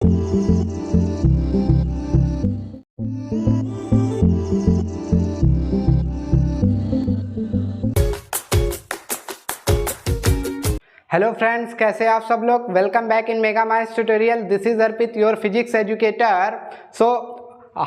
Hello friends, कैसे आप सब लोग। Welcome back in mega minds tutorial. This is Arpit, your physics educator.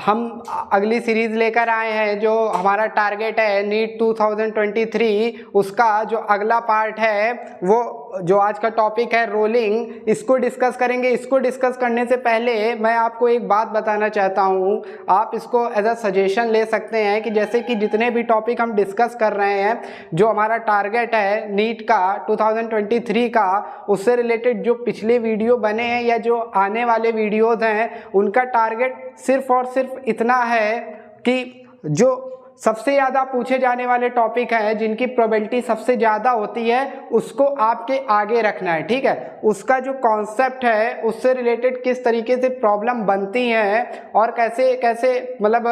हम अगली सीरीज़ लेकर आए हैं। जो हमारा टारगेट है नीट 2023, उसका जो अगला पार्ट है वो जो आज का टॉपिक है रोलिंग, इसको डिस्कस करेंगे। इसको डिस्कस करने से पहले मैं आपको एक बात बताना चाहता हूँ। आप इसको एज अ सजेशन ले सकते हैं कि जैसे कि जितने भी टॉपिक हम डिस्कस कर रहे हैं, जो हमारा टारगेट है नीट का 2023 का, उससे रिलेटेड जो पिछले वीडियो बने हैं या जो आने वाले वीडियोज़ हैं, उनका टारगेट सिर्फ और सिर्फ इतना है कि जो सबसे ज़्यादा पूछे जाने वाले टॉपिक हैं, जिनकी प्रोबेबिलिटी सबसे ज़्यादा होती है, उसको आपके आगे रखना है। ठीक है, उसका जो कॉन्सेप्ट है, उससे रिलेटेड किस तरीके से प्रॉब्लम बनती हैं और कैसे कैसे मतलब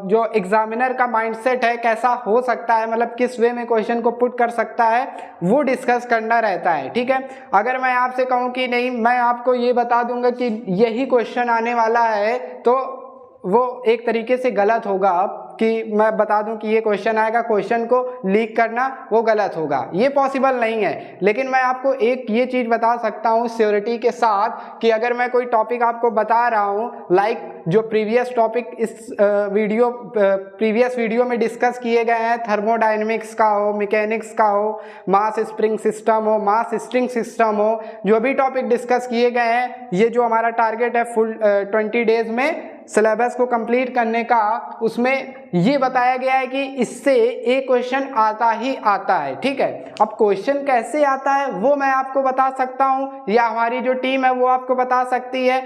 जो एग्जामिनर का माइंडसेट है कैसा हो सकता है, मतलब किस वे में क्वेश्चन को पुट कर सकता है, वो डिस्कस करना रहता है। ठीक है, अगर मैं आपसे कहूँ कि नहीं, मैं आपको ये बता दूंगा कि यही क्वेश्चन आने वाला है, तो वो एक तरीके से गलत होगा। कि मैं बता दूं कि ये क्वेश्चन आएगा, क्वेश्चन को लीक करना वो गलत होगा, ये पॉसिबल नहीं है। लेकिन मैं आपको एक ये चीज़ बता सकता हूँ श्योरिटी के साथ कि अगर मैं कोई टॉपिक आपको बता रहा हूँ, लाइक जो प्रीवियस टॉपिक इस प्रीवियस वीडियो में डिस्कस किए गए हैं, थर्मोडायनेमिक्स का हो, मैकेनिक्स का हो, मास स्प्रिंग सिस्टम हो, मास स्ट्रिंग सिस्टम हो, जो भी टॉपिक डिस्कस किए गए हैं, ये जो हमारा टारगेट है फुल 20 डेज में सिलेबस को कंप्लीट करने का, उसमें ये बताया गया है कि इससे एक क्वेश्चन आता ही आता है। ठीक है, अब क्वेश्चन कैसे आता है वो मैं आपको बता सकता हूँ, या हमारी जो टीम है वो आपको बता सकती है।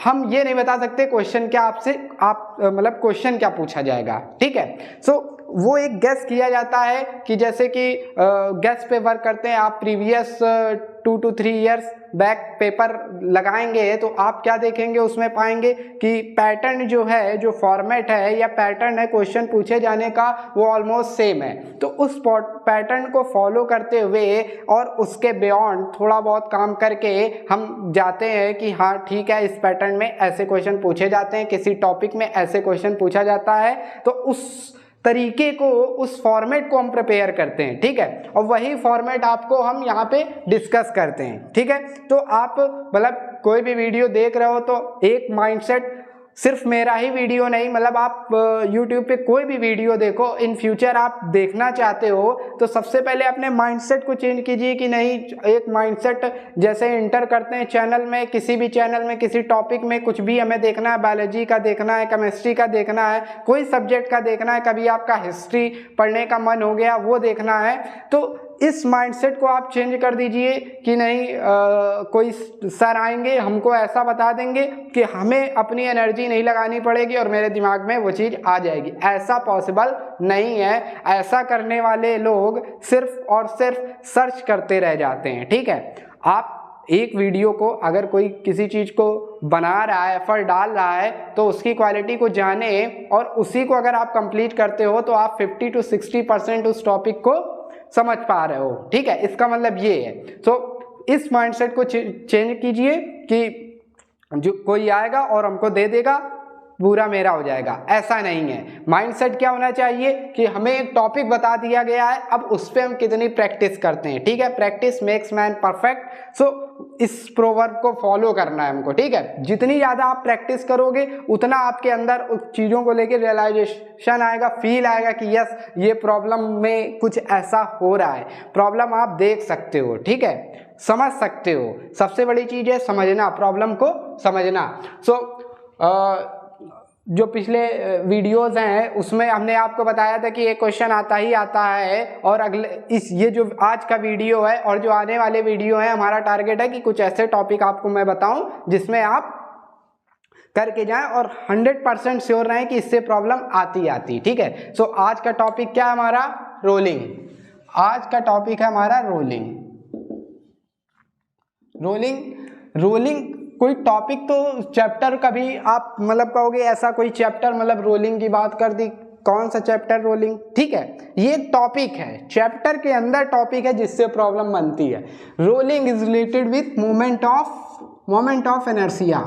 हम ये नहीं बता सकते क्वेश्चन क्या मतलब क्वेश्चन क्या पूछा जाएगा। ठीक है, वो एक गेस किया जाता है कि जैसे कि गेस पे वर्क करते हैं आप। Previous 2 to 3 years back paper लगाएंगे तो आप क्या देखेंगे, उसमें पाएंगे कि पैटर्न जो है, जो फॉर्मेट है या पैटर्न है क्वेश्चन पूछे जाने का, वो ऑलमोस्ट सेम है। तो उस पैटर्न को फॉलो करते हुए और उसके बियॉन्ड थोड़ा बहुत काम करके हम जाते हैं कि हाँ ठीक है, इस पैटर्न में ऐसे क्वेश्चन पूछे जाते हैं, किसी टॉपिक में ऐसे क्वेश्चन पूछा जाता है, तो उस तरीके को, उस फॉर्मेट को हम प्रिपेयर करते हैं। ठीक है, और वही फॉर्मेट आपको हम यहाँ पे डिस्कस करते हैं। ठीक है, तो आप मतलब कोई भी वीडियो देख रहे हो तो एक माइंडसेट, सिर्फ मेरा ही वीडियो नहीं, मतलब आप YouTube पे कोई भी वीडियो देखो, इन फ्यूचर आप देखना चाहते हो तो सबसे पहले अपने माइंडसेट को चेंज कीजिए कि नहीं, एक माइंडसेट जैसे इंटर करते हैं चैनल में, किसी भी चैनल में, किसी टॉपिक में कुछ भी हमें देखना है, बायोलॉजी का देखना है, केमिस्ट्री का देखना है, कोई सब्जेक्ट का देखना है, कभी आपका हिस्ट्री पढ़ने का मन हो गया वो देखना है, तो इस माइंडसेट को आप चेंज कर दीजिए कि नहीं कोई सर आएंगे हमको ऐसा बता देंगे कि हमें अपनी एनर्जी नहीं लगानी पड़ेगी और मेरे दिमाग में वो चीज़ आ जाएगी। ऐसा पॉसिबल नहीं है। ऐसा करने वाले लोग सिर्फ और सिर्फ सर्च करते रह जाते हैं। ठीक है, आप एक वीडियो को अगर कोई किसी चीज़ को बना रहा है, एफर्ट डाल रहा है, तो उसकी क्वालिटी को जाने और उसी को अगर आप कंप्लीट करते हो तो आप 50 to 60% उस टॉपिक को समझ पा रहे हो। ठीक है, इसका मतलब ये है। तो इस माइंडसेट को चेंज कीजिए कि जो कोई आएगा और हमको दे देगा, पूरा मेरा हो जाएगा, ऐसा नहीं है। माइंडसेट क्या होना चाहिए कि हमें एक टॉपिक बता दिया गया है, अब उस पर हम कितनी प्रैक्टिस करते हैं। ठीक है, प्रैक्टिस मेक्स मैन परफेक्ट। सो इस प्रोवर्ब को फॉलो करना है हमको। ठीक है, जितनी ज़्यादा आप प्रैक्टिस करोगे उतना आपके अंदर उस चीज़ों को लेकर रियलाइजेशन आएगा, फील आएगा कि यस, ये प्रॉब्लम में कुछ ऐसा हो रहा है। प्रॉब्लम आप देख सकते हो, ठीक है, समझ सकते हो। सबसे बड़ी चीज़ है समझना, प्रॉब्लम को समझना। जो पिछले वीडियोज़ हैं उसमें हमने आपको बताया था कि एक क्वेश्चन आता ही आता है, और ये जो आज का वीडियो है और जो आने वाले वीडियो है, हमारा टारगेट है कि कुछ ऐसे टॉपिक आपको मैं बताऊं जिसमें आप करके जाएं और 100% श्योर रहें कि इससे प्रॉब्लम आती। ठीक है, सो आज का टॉपिक क्या है हमारा? रोलिंग। आज का टॉपिक है हमारा रोलिंग। कोई टॉपिक तो चैप्टर कभी आप मतलब कहोगे ऐसा कोई चैप्टर, मतलब रोलिंग की बात कर दी, कौन सा चैप्टर रोलिंग? ठीक है, ये टॉपिक है, चैप्टर के अंदर टॉपिक है जिससे प्रॉब्लम बनती है। Rolling is related with moment of inertia.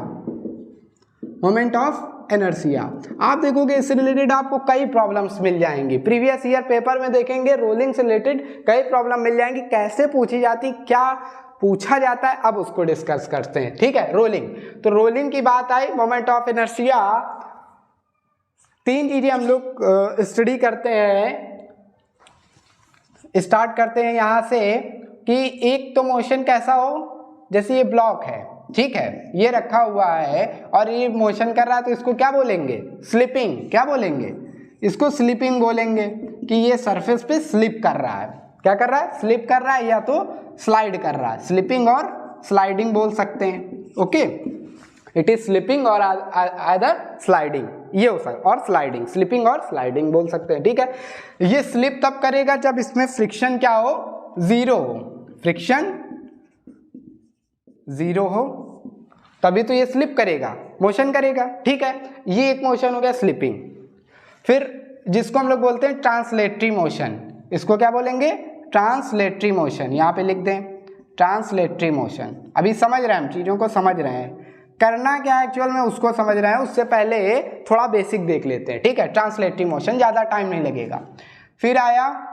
Moment of inertia. आप देखोगे इससे रिलेटेड आपको कई प्रॉब्लम्स मिल जाएंगी, प्रीवियस ईयर पेपर में देखेंगे रोलिंग से रिलेटेड कई प्रॉब्लम मिल जाएंगी, कैसे पूछी जाती, क्या पूछा जाता है, अब उसको डिस्कस करते हैं। ठीक है, रोलिंग, तो रोलिंग की बात आई, मोमेंट ऑफ इनर्शिया, तीन चीजें हम लोग स्टडी करते हैं, स्टार्ट करते हैं यहां से कि एक तो मोशन कैसा हो, जैसे ये ब्लॉक है, ठीक है, ये रखा हुआ है और ये मोशन कर रहा है, तो इसको क्या बोलेंगे, स्लिपिंग। क्या बोलेंगे, इसको स्लिपिंग बोलेंगे कि ये सरफेस पे स्लिप कर रहा है। क्या कर रहा है, स्लिप कर रहा है या तो स्लाइड कर रहा है, स्लिपिंग और स्लाइडिंग बोल सकते हैं। ओके, इट इज स्लिपिंग और अदर स्लाइडिंग, ये हो सकता, और स्लाइडिंग, स्लिपिंग और स्लाइडिंग बोल सकते हैं। ठीक है, ये स्लिप तब करेगा जब इसमें फ्रिक्शन क्या हो, जीरो हो, फ्रिक्शन जीरो हो, तभी तो ये स्लिप करेगा, मोशन करेगा। ठीक है, ये एक मोशन हो गया स्लिपिंग। फिर जिसको हम लोग बोलते हैं ट्रांसलेटरी मोशन, इसको क्या बोलेंगे, ट्रांसलेटरी मोशन, यहाँ पे लिख दें ट्रांसलेटरी मोशन। अभी समझ रहे हैं, हम चीज़ों को समझ रहे हैं, करना क्या है एक्चुअल में उसको समझ रहे हैं, उससे पहले थोड़ा बेसिक देख लेते हैं। ठीक है, ट्रांसलेटरी मोशन, ज़्यादा टाइम नहीं लगेगा। फिर आया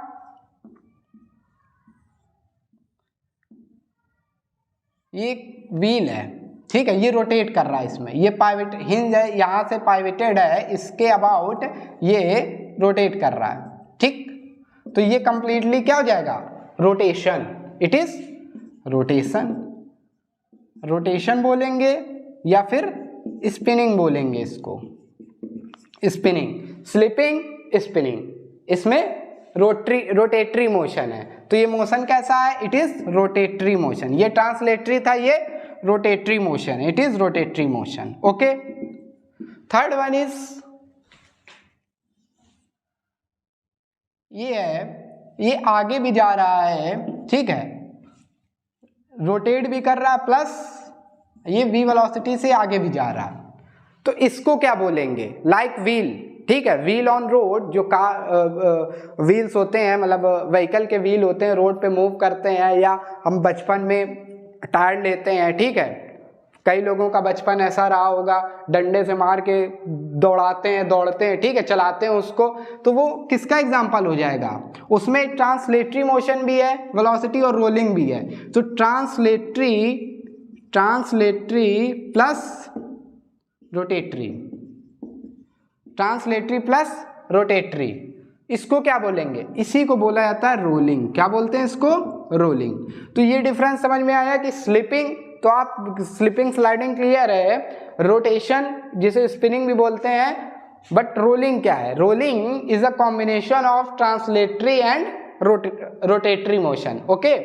ये व्हील है, ठीक है, ये रोटेट कर रहा है, इसमें ये पाइवेट हिंज है, यहाँ से पाइवेटेड है, इसके अबाउट ये रोटेट कर रहा है। ठीक, तो ये कंप्लीटली क्या हो जाएगा, rotation, it is rotation, rotation बोलेंगे या फिर स्पिनिंग बोलेंगे इसको, स्पिनिंग, स्लिपिंग, स्पिनिंग, इसमें रोटेटरी मोशन है। तो ये मोशन कैसा है, इट इज रोटेटरी मोशन, ये ट्रांसलेटरी था, ये rotatory motion, it is rotatory motion. Okay, third one is ये है, ये आगे भी जा रहा है, ठीक है, रोटेट भी कर रहा है, प्लस ये v वेलोसिटी से आगे भी जा रहा है, तो इसको क्या बोलेंगे, लाइक व्हील। ठीक है, व्हील ऑन रोड, जो कार व्हील्स होते हैं, मतलब व्हीकल के व्हील होते हैं, रोड पे मूव करते हैं, या हम बचपन में टायर लेते हैं। ठीक है, कई लोगों का बचपन ऐसा रहा होगा, डंडे से मार के दौड़ाते हैं, दौड़ते हैं, ठीक है, चलाते हैं उसको, तो वो किसका एग्जाम्पल हो जाएगा, उसमें ट्रांसलेटरी मोशन भी है, वेलोसिटी और रोलिंग भी है। तो translatory plus rotatory, translatory plus rotatory, इसको क्या बोलेंगे, इसी को बोला जाता है रोलिंग। क्या बोलते हैं इसको, रोलिंग। तो ये डिफरेंस समझ में आया कि स्लिपिंग, तो आप स्लिपिंग स्लाइडिंग क्लियर है, रोटेशन जिसे स्पिनिंग भी बोलते हैं, बट रोलिंग क्या है, rolling is a combination of translatory and rotatory motion. Okay,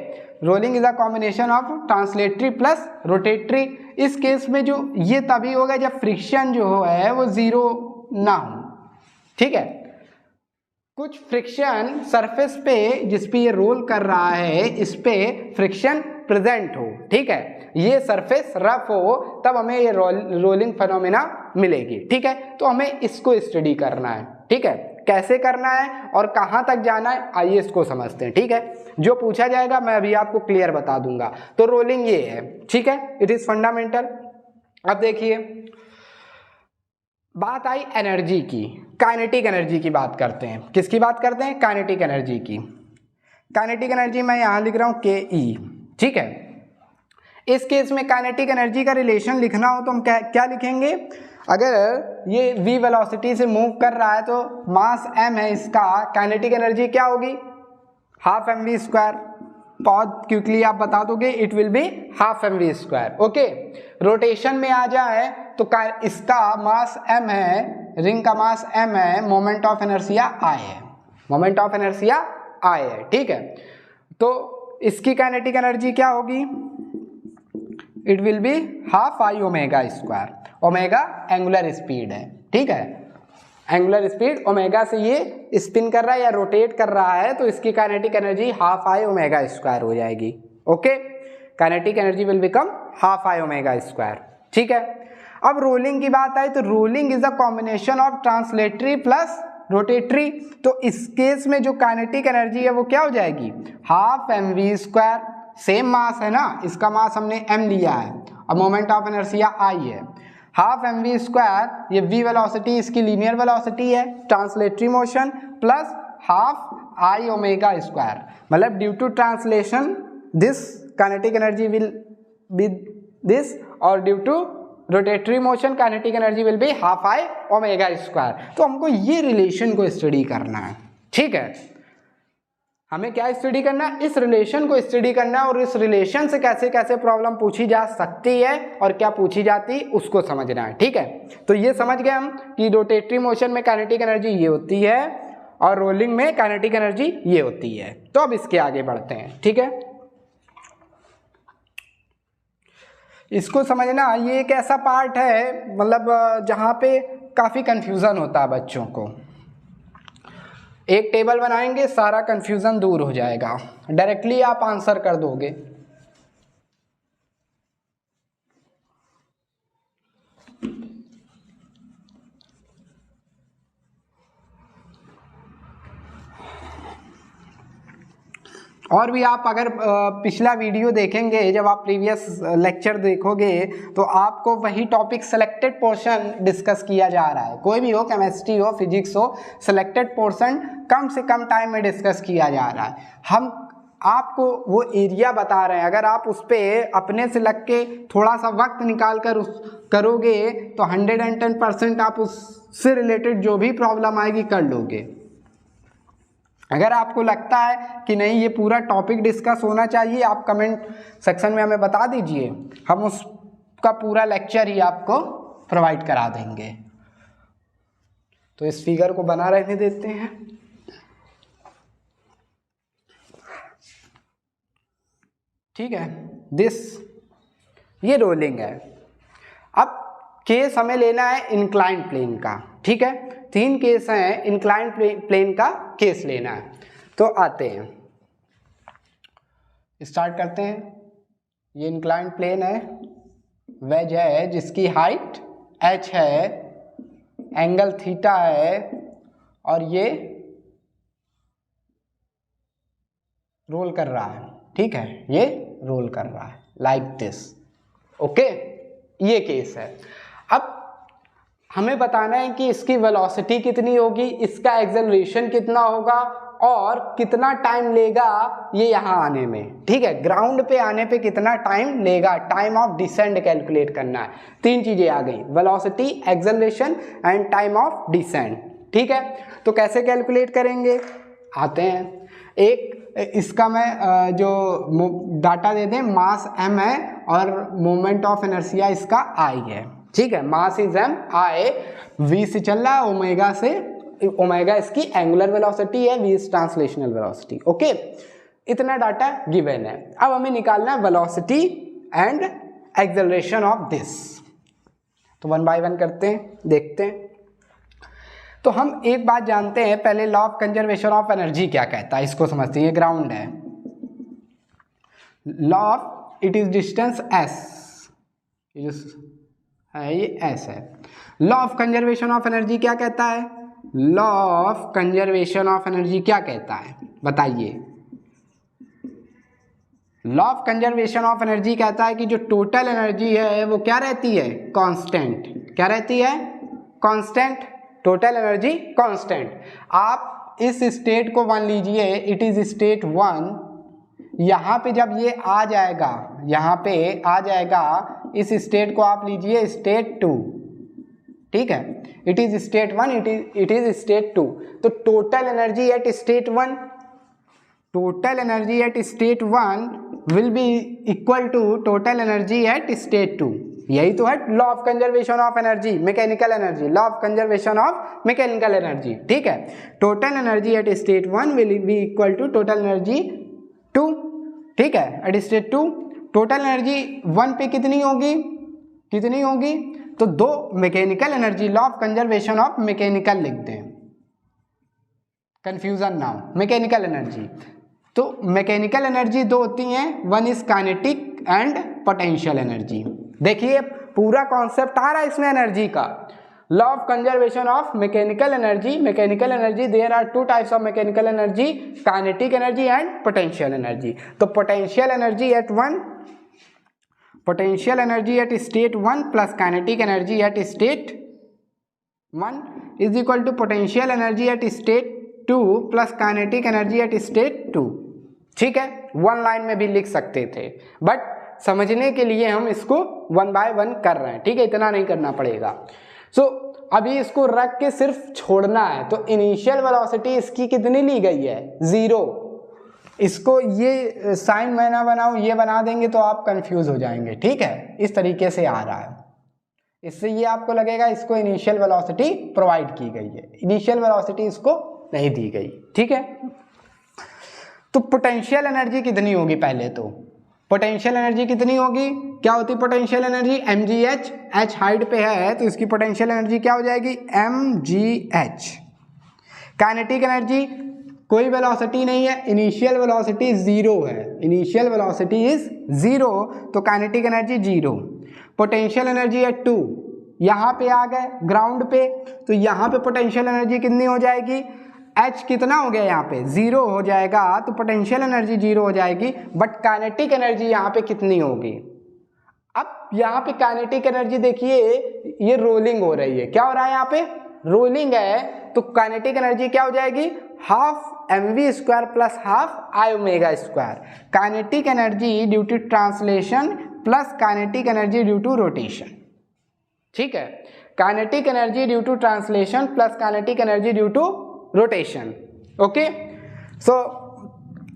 rolling is a combination of translatory plus rotatory. इस केस में जो ये तभी होगा जब फ्रिक्शन जो है वो जीरो ना हो। ठीक है, कुछ फ्रिक्शन सरफेस पे जिस पे ये रोल कर रहा है, इस पे फ्रिक्शन प्रेजेंट हो, ठीक है, ये सरफेस रफ हो, तब हमें ये रोलिंग फिनोमेना मिलेगी। ठीक है, तो हमें इसको स्टडी करना है। ठीक है, कैसे करना है और कहाँ तक जाना है, आइए इसको समझते हैं। ठीक है, जो पूछा जाएगा मैं अभी आपको क्लियर बता दूंगा। तो रोलिंग ये है, ठीक है, इट इज फंडामेंटल। अब देखिए, बात आई एनर्जी की, काइनेटिक एनर्जी की बात करते हैं। किसकी बात करते हैं, काइनेटिक एनर्जी की। काइनेटिक एनर्जी मैं यहाँ लिख रहा हूँ KE। ठीक है, इस केस में काइनेटिक एनर्जी का रिलेशन लिखना हो तो हम क्या लिखेंगे, अगर ये v वेलोसिटी से मूव कर रहा है तो मास m है इसका, काइनेटिक एनर्जी क्या होगी, हाफ mv²। बहुत क्विकली आप बता दोगे, it will be half mv²। Okay, rotation में आ जाए तो इसका मास m है, रिंग का मास m है, मोमेंट ऑफ इनर्शिया I है, मोमेंट ऑफ इनर्शिया I है। ठीक है, तो इसकी काइनेटिक एनर्जी क्या होगी, it will be half I ω²। Omega angular speed है। ठीक है, एंगुलर स्पीड ओमेगा से ये स्पिन कर रहा है या रोटेट कर रहा है, तो इसकी काइनेटिक एनर्जी हाफ I ω² हो जाएगी। Okay, kinetic energy will become half I ω²। ठीक है, अब रोलिंग की बात आई तो rolling is a combination of translatory plus rotatory. तो इस केस में जो काइनेटिक एनर्जी है वो क्या हो जाएगी, हाफ mv²। सेम मास है ना, इसका मास हमने m लिया है, अब मोमेंट ऑफ इनर्शिया I है, हाफ एम वी स्क्वायर, ये v वेलोसिटी इसकी लीनियर वेलोसिटी है, translatory motion, plus half I omega square, मतलब due to translation this kinetic energy will be this, और due to rotatory motion kinetic energy will be half I omega square. तो हमको ये relation को study करना है, ठीक है। हमें क्या स्टडी करना है, इस रिलेशन को स्टडी करना है, और इस रिलेशन से कैसे कैसे प्रॉब्लम पूछी जा सकती है और क्या पूछी जाती उसको समझना है, ठीक है। तो ये समझ गए हम कि रोटेटरी मोशन में काइनेटिक एनर्जी ये होती है और रोलिंग में काइनेटिक एनर्जी ये होती है। तो अब इसके आगे बढ़ते हैं, ठीक है। इसको समझना, ये एक ऐसा पार्ट है मतलब जहाँ पे काफ़ी कंफ्यूजन होता है बच्चों को। एक टेबल बनाएंगे, सारा कंफ्यूजन दूर हो जाएगा, डायरेक्टली आप आंसर कर दोगे। और भी आप अगर पिछला वीडियो देखेंगे, जब आप प्रीवियस लेक्चर देखोगे तो आपको वही टॉपिक सेलेक्टेड पोर्शन डिस्कस किया जा रहा है। कोई भी हो, केमिस्ट्री हो, फिजिक्स हो, सेलेक्टेड पोर्शन कम से कम टाइम में डिस्कस किया जा रहा है। हम आपको वो एरिया बता रहे हैं, अगर आप उस पर अपने से लग के थोड़ा सा वक्त निकाल कर करोगे तो 110% आप उससे रिलेटेड जो भी प्रॉब्लम आएगी कर लोगे। अगर आपको लगता है कि नहीं ये पूरा टॉपिक डिस्कस होना चाहिए, आप कमेंट सेक्शन में हमें बता दीजिए, हम उसका पूरा लेक्चर ही आपको प्रोवाइड करा देंगे। तो इस फिगर को बना रहने देते हैं। ठीक है, ये रोलिंग है। अब केस हमें लेना है इंक्लाइंड प्लेन का, ठीक है। 3 केस हैं, इंक्लाइंड प्लेन का केस लेना है। तो आते हैं, स्टार्ट करते हैं। ये इंक्लाइंड प्लेन है, वेज है जिसकी हाइट h है, एंगल थीटा है, और ये रोल कर रहा है, ठीक है, ये रोल कर रहा है लाइक दिस, ओके। ये केस है। अब हमें बताना है कि इसकी वेलोसिटी कितनी होगी, इसका एक्सेलरेशन कितना होगा और कितना टाइम लेगा ये यहाँ आने में, ठीक है। ग्राउंड पे आने पे कितना टाइम लेगा, टाइम ऑफ डिसेंड कैलकुलेट करना है। 3 चीजें आ गई, velocity, acceleration and time of descend, ठीक है। तो कैसे कैलकुलेट करेंगे, आते हैं। एक इसका मैं जो डाटा दे दें, मास m है और मोमेंट ऑफ इनर्शिया इसका I है, ठीक है। Mass is m, I v से चल रहा है, ओमेगा से, ओमेगा इसकी एंगुलर वेलोसिटी है, v is translational velocity, okay. इतना डाटा गिवन है। अब हमें निकालना है velocity and acceleration of this. तो 1 बाय 1 करते हैं, देखते हैं। तो हम एक बात जानते हैं, पहले law of conservation of energy क्या कहता है, इसको समझते हैं। ये ग्राउंड है, law of, it is distance s, ये s है। Law of conservation of energy क्या कहता है, law of conservation of energy क्या कहता है, बताइए। Law of conservation of energy कहता है कि जो टोटल एनर्जी है वो क्या रहती है, कांस्टेंट। क्या रहती है, कांस्टेंट। Total energy constant. आप इस स्टेट को मान लीजिए, इट इज स्टेट 1। यहाँ पे जब ये आ जाएगा, यहाँ पे आ जाएगा, इस स्टेट को आप लीजिए स्टेट 2, ठीक है। It is state 1, it is state 2। तो total energy at state 1, total energy at state 1 will be equal to total energy at state 2। यही तो है law of conservation of energy, mechanical energy, law of conservation of mechanical energy, ठीक है। Total energy at state 1 will be equal to total energy 2, ठीक है, eight state 2। Total energy 1 पे कितनी होगी, कितनी होगी, तो 2 mechanical energy, law of conservation of mechanical लिख दें, कंफ्यूजन ना हो। मैकेनिकल एनर्जी, तो मैकेनिकल एनर्जी 2 होती हैं, 1 is kinetic and potential energy. देखिए पूरा कॉन्सेप्ट आ रहा है इसमें एनर्जी का। Law of conservation of mechanical energy, mechanical energy, there are 2 types of mechanical energy, kinetic energy and potential energy. तो potential energy at 1, potential energy at state 1 plus kinetic energy at state 1 is equal to potential energy at state 2 plus kinetic energy at state 2। ठीक है, one line में भी लिख सकते थे, but समझने के लिए हम इसको 1 बाय 1 कर रहे हैं। ठीक है, इतना नहीं करना पड़ेगा। सो अभी इसको रख के सिर्फ छोड़ना है। तो इनिशियल वेलोसिटी इसकी कितनी ली गई है? 0। इसको ये साइन मैं ना बनाऊं, ये बना देंगे तो आप कंफ्यूज हो जाएंगे। ठीक है, इस तरीके से आ रहा है। इससे ये आपको लगेगा इसको इनिशियल वेलोसिटी प्रोवाइड की गई है, इनिशियल वेलोसिटी इसको नहीं दी गई। ठीक है, तो पोटेंशियल एनर्जी कितनी होगी? पहले तो पोटेंशियल एनर्जी कितनी होगी? क्या होती है potential energy? mgh, h height पे है तो इसकी पोटेंशियल एनर्जी क्या हो जाएगी? mgh। काइनेटिक एनर्जी कोई वेलोसिटी नहीं है, इनिशियल वेलोसिटी 0 है, इनिशियल वेलोसिटी इज 0, तो काइनेटिक एनर्जी 0। पोटेंशियल एनर्जी है 2, यहाँ पे आ गए ग्राउंड पे, तो यहाँ पे पोटेंशियल एनर्जी कितनी हो जाएगी? h कितना हो गया? यहाँ पे 0 हो जाएगा, तो पोटेंशियल एनर्जी 0 हो जाएगी। बट काइनेटिक एनर्जी यहाँ पे कितनी होगी? अब यहाँ पे काइनेटिक एनर्जी देखिए, ये रोलिंग हो रही है। क्या हो रहा है? यहाँ पे रोलिंग है, तो काइनेटिक एनर्जी क्या हो जाएगी? Half mv² plus half i omega square. Kinetic energy due to translation plus kinetic energy due to rotation. ठीक है, kinetic energy due to translation plus kinetic energy due to rotation. Okay, so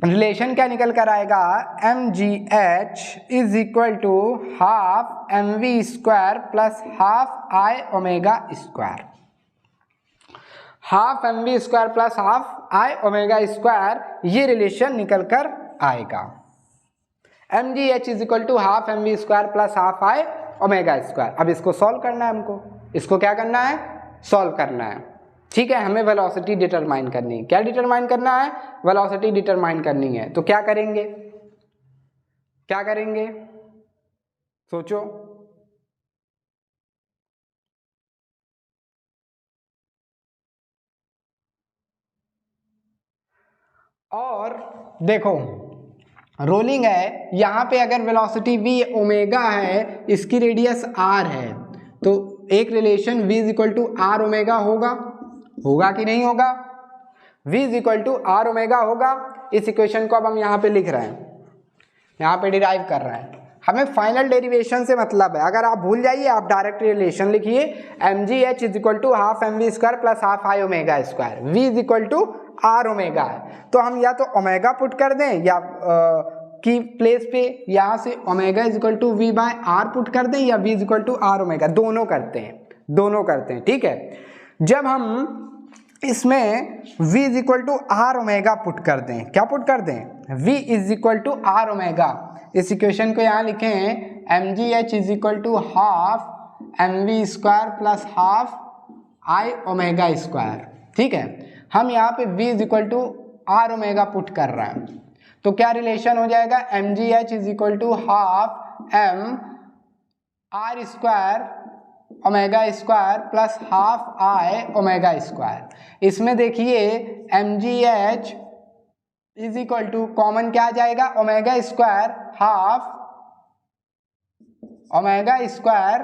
relation क्या निकल कर आएगा? mgh is equal to half mv² plus half i omega square. Half mv² plus half i omega square, ये relation निकल कर आएगा। mgh is equal to half mv² plus half i omega square. अब इसको सॉल्व करना है हमको, इसको क्या करना है? सॉल्व करना है। ठीक है, हमें वेलोसिटी डिटरमाइन करनी है। क्या डिटरमाइन करना है? वेलोसिटी डिटरमाइन करनी है। तो क्या करेंगे? क्या करेंगे? सोचो। और देखो, रोलिंग है, यहाँ पे अगर वेलोसिटी v ओमेगा है, इसकी रेडियस r है, तो एक relation v is equal to r omega होगा कि नहीं होगा? v is equal to r omega होगा। इस इक्वेशन को अब हम यहाँ पे लिख रहे हैं, यहाँ पे डिराइव कर रहे हैं। हमें फाइनल डेरिवेशन से मतलब है, अगर आप भूल जाइए आप डायरेक्ट रिलेशन लिखिए, mgh is equal to half mv² plus half i omega square. v is equal to r omega है, तो हम या तो ओमेगा पुट कर दें या की प्लेस पे यहाँ से omega is equal to v by r put कर दें, या v is equal to r omega, दोनों करते हैं। ठीक है, जब हम इसमें v is equal to r omega put कर दें, क्या पुट कर दें? v is equal to r omega. इस इक्वेशन को यहाँ लिखें, mgh is equal to half mv² plus half i omega square. ठीक है, हम यहाँ पे v is equal to r omega put कर रहे हैं, तो क्या रिलेशन हो जाएगा? mgh is equal to half m r square omega square plus half i omega square. इसमें देखिए mgh is equal to common क्या आ जाएगा? Omega square half omega square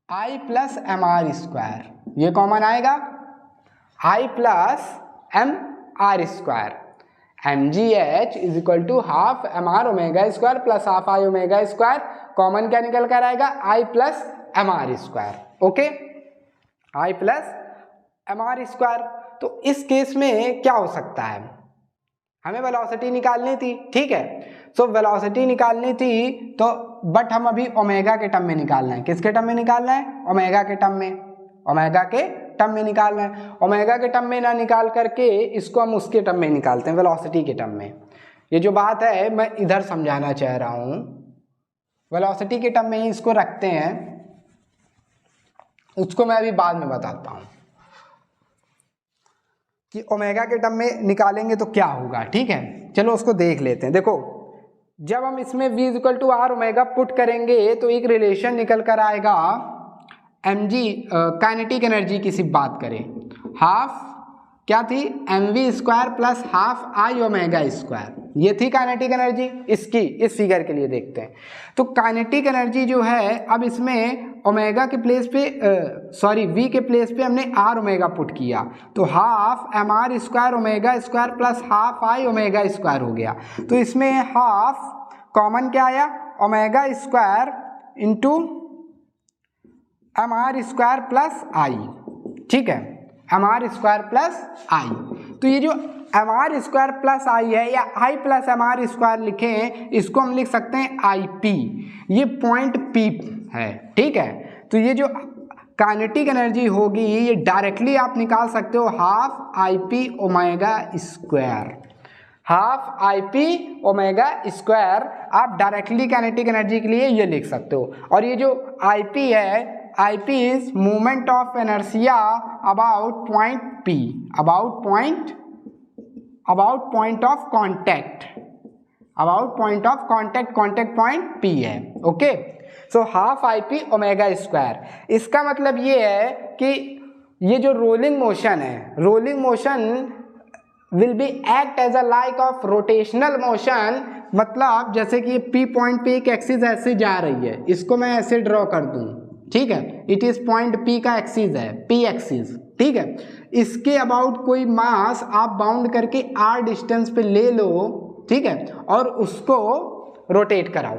i plus M R square, ये common आएगा, i plus M R square. mgh is equal to half M r omega square plus half i omega square, common क्या निकल कर आएगा? i plus M R square. Okay, i plus M R square. तो इस case में क्या हो सकता है? हमें वेलोसिटी निकालनी थी। ठीक है, सो वेलोसिटी निकालनी थी, तो बट हम अभी ओमेगा के टर्म में निकालना है। किसके टर्म में निकालना है? ओमेगा के टर्म में, ओमेगा के टर्म में निकालना है। ओमेगा के टर्म में ना निकाल करके इसको हम उसके टर्म में निकालते हैं, वेलोसिटी के टर्म में। ये जो बात है मैं इधर समझाना चाह रहा हूँ, वेलोसिटी के टर्म में ही इसको रखते हैं, उसको मैं अभी बाद में बताता हूँ कि ओमेगा के टर्म में निकालेंगे तो क्या होगा। ठीक है, चलो उसको देख लेते हैं। देखो, जब हम इसमें v equal to r omega put करेंगे तो एक रिलेशन निकल कर आएगा, mg काइनेटिक एनर्जी की सिर्फ बात करें, हाफ क्या थी? mv² plus half i omega square, ये थी काइनेटिक एनर्जी इसकी, इस फिगर के लिए देखते हैं। तो काइनेटिक एनर्जी जो है, अब इसमें ओमेगा के प्लेस पे वी के प्लेस पे हमने आर ओमेगा पुट किया, तो half M R square omega square plus half I omega square हो गया। तो इसमें हाफ कॉमन क्या आया, omega square into M are square plus I, ठीक है, M are square plus I. तो ये जो M are square plus I है या I plus M R square लिखें, इसको हम लिख सकते हैं आई पी, ये पॉइंट पी है, ठीक है। तो ये जो काइनेटिक एनर्जी होगी ये डायरेक्टली आप निकाल सकते हो half I P omega square, half I P omega square आप डायरेक्टली काइनेटिक एनर्जी के लिए ये लिख सकते हो। और ये जो आई पी है, IP is moment of inertia about point P, about point of contact, contact point P है, okay. So half IP omega square, इसका मतलब ये है कि ये जो रोलिंग मोशन है, rolling motion will be act as a like of rotational motion, मतलब जैसे कि P पॉइंट पे एक एक्सिस ऐसे जा रही है, इसको मैं ऐसे ड्रॉ कर दूं, ठीक है, इट इज पॉइंट P का एक्सिस है, P एक्सिस, ठीक है। इसके अबाउट कोई मास आप बाउंड करके r डिस्टेंस पे ले लो, ठीक है, और उसको रोटेट कराओ,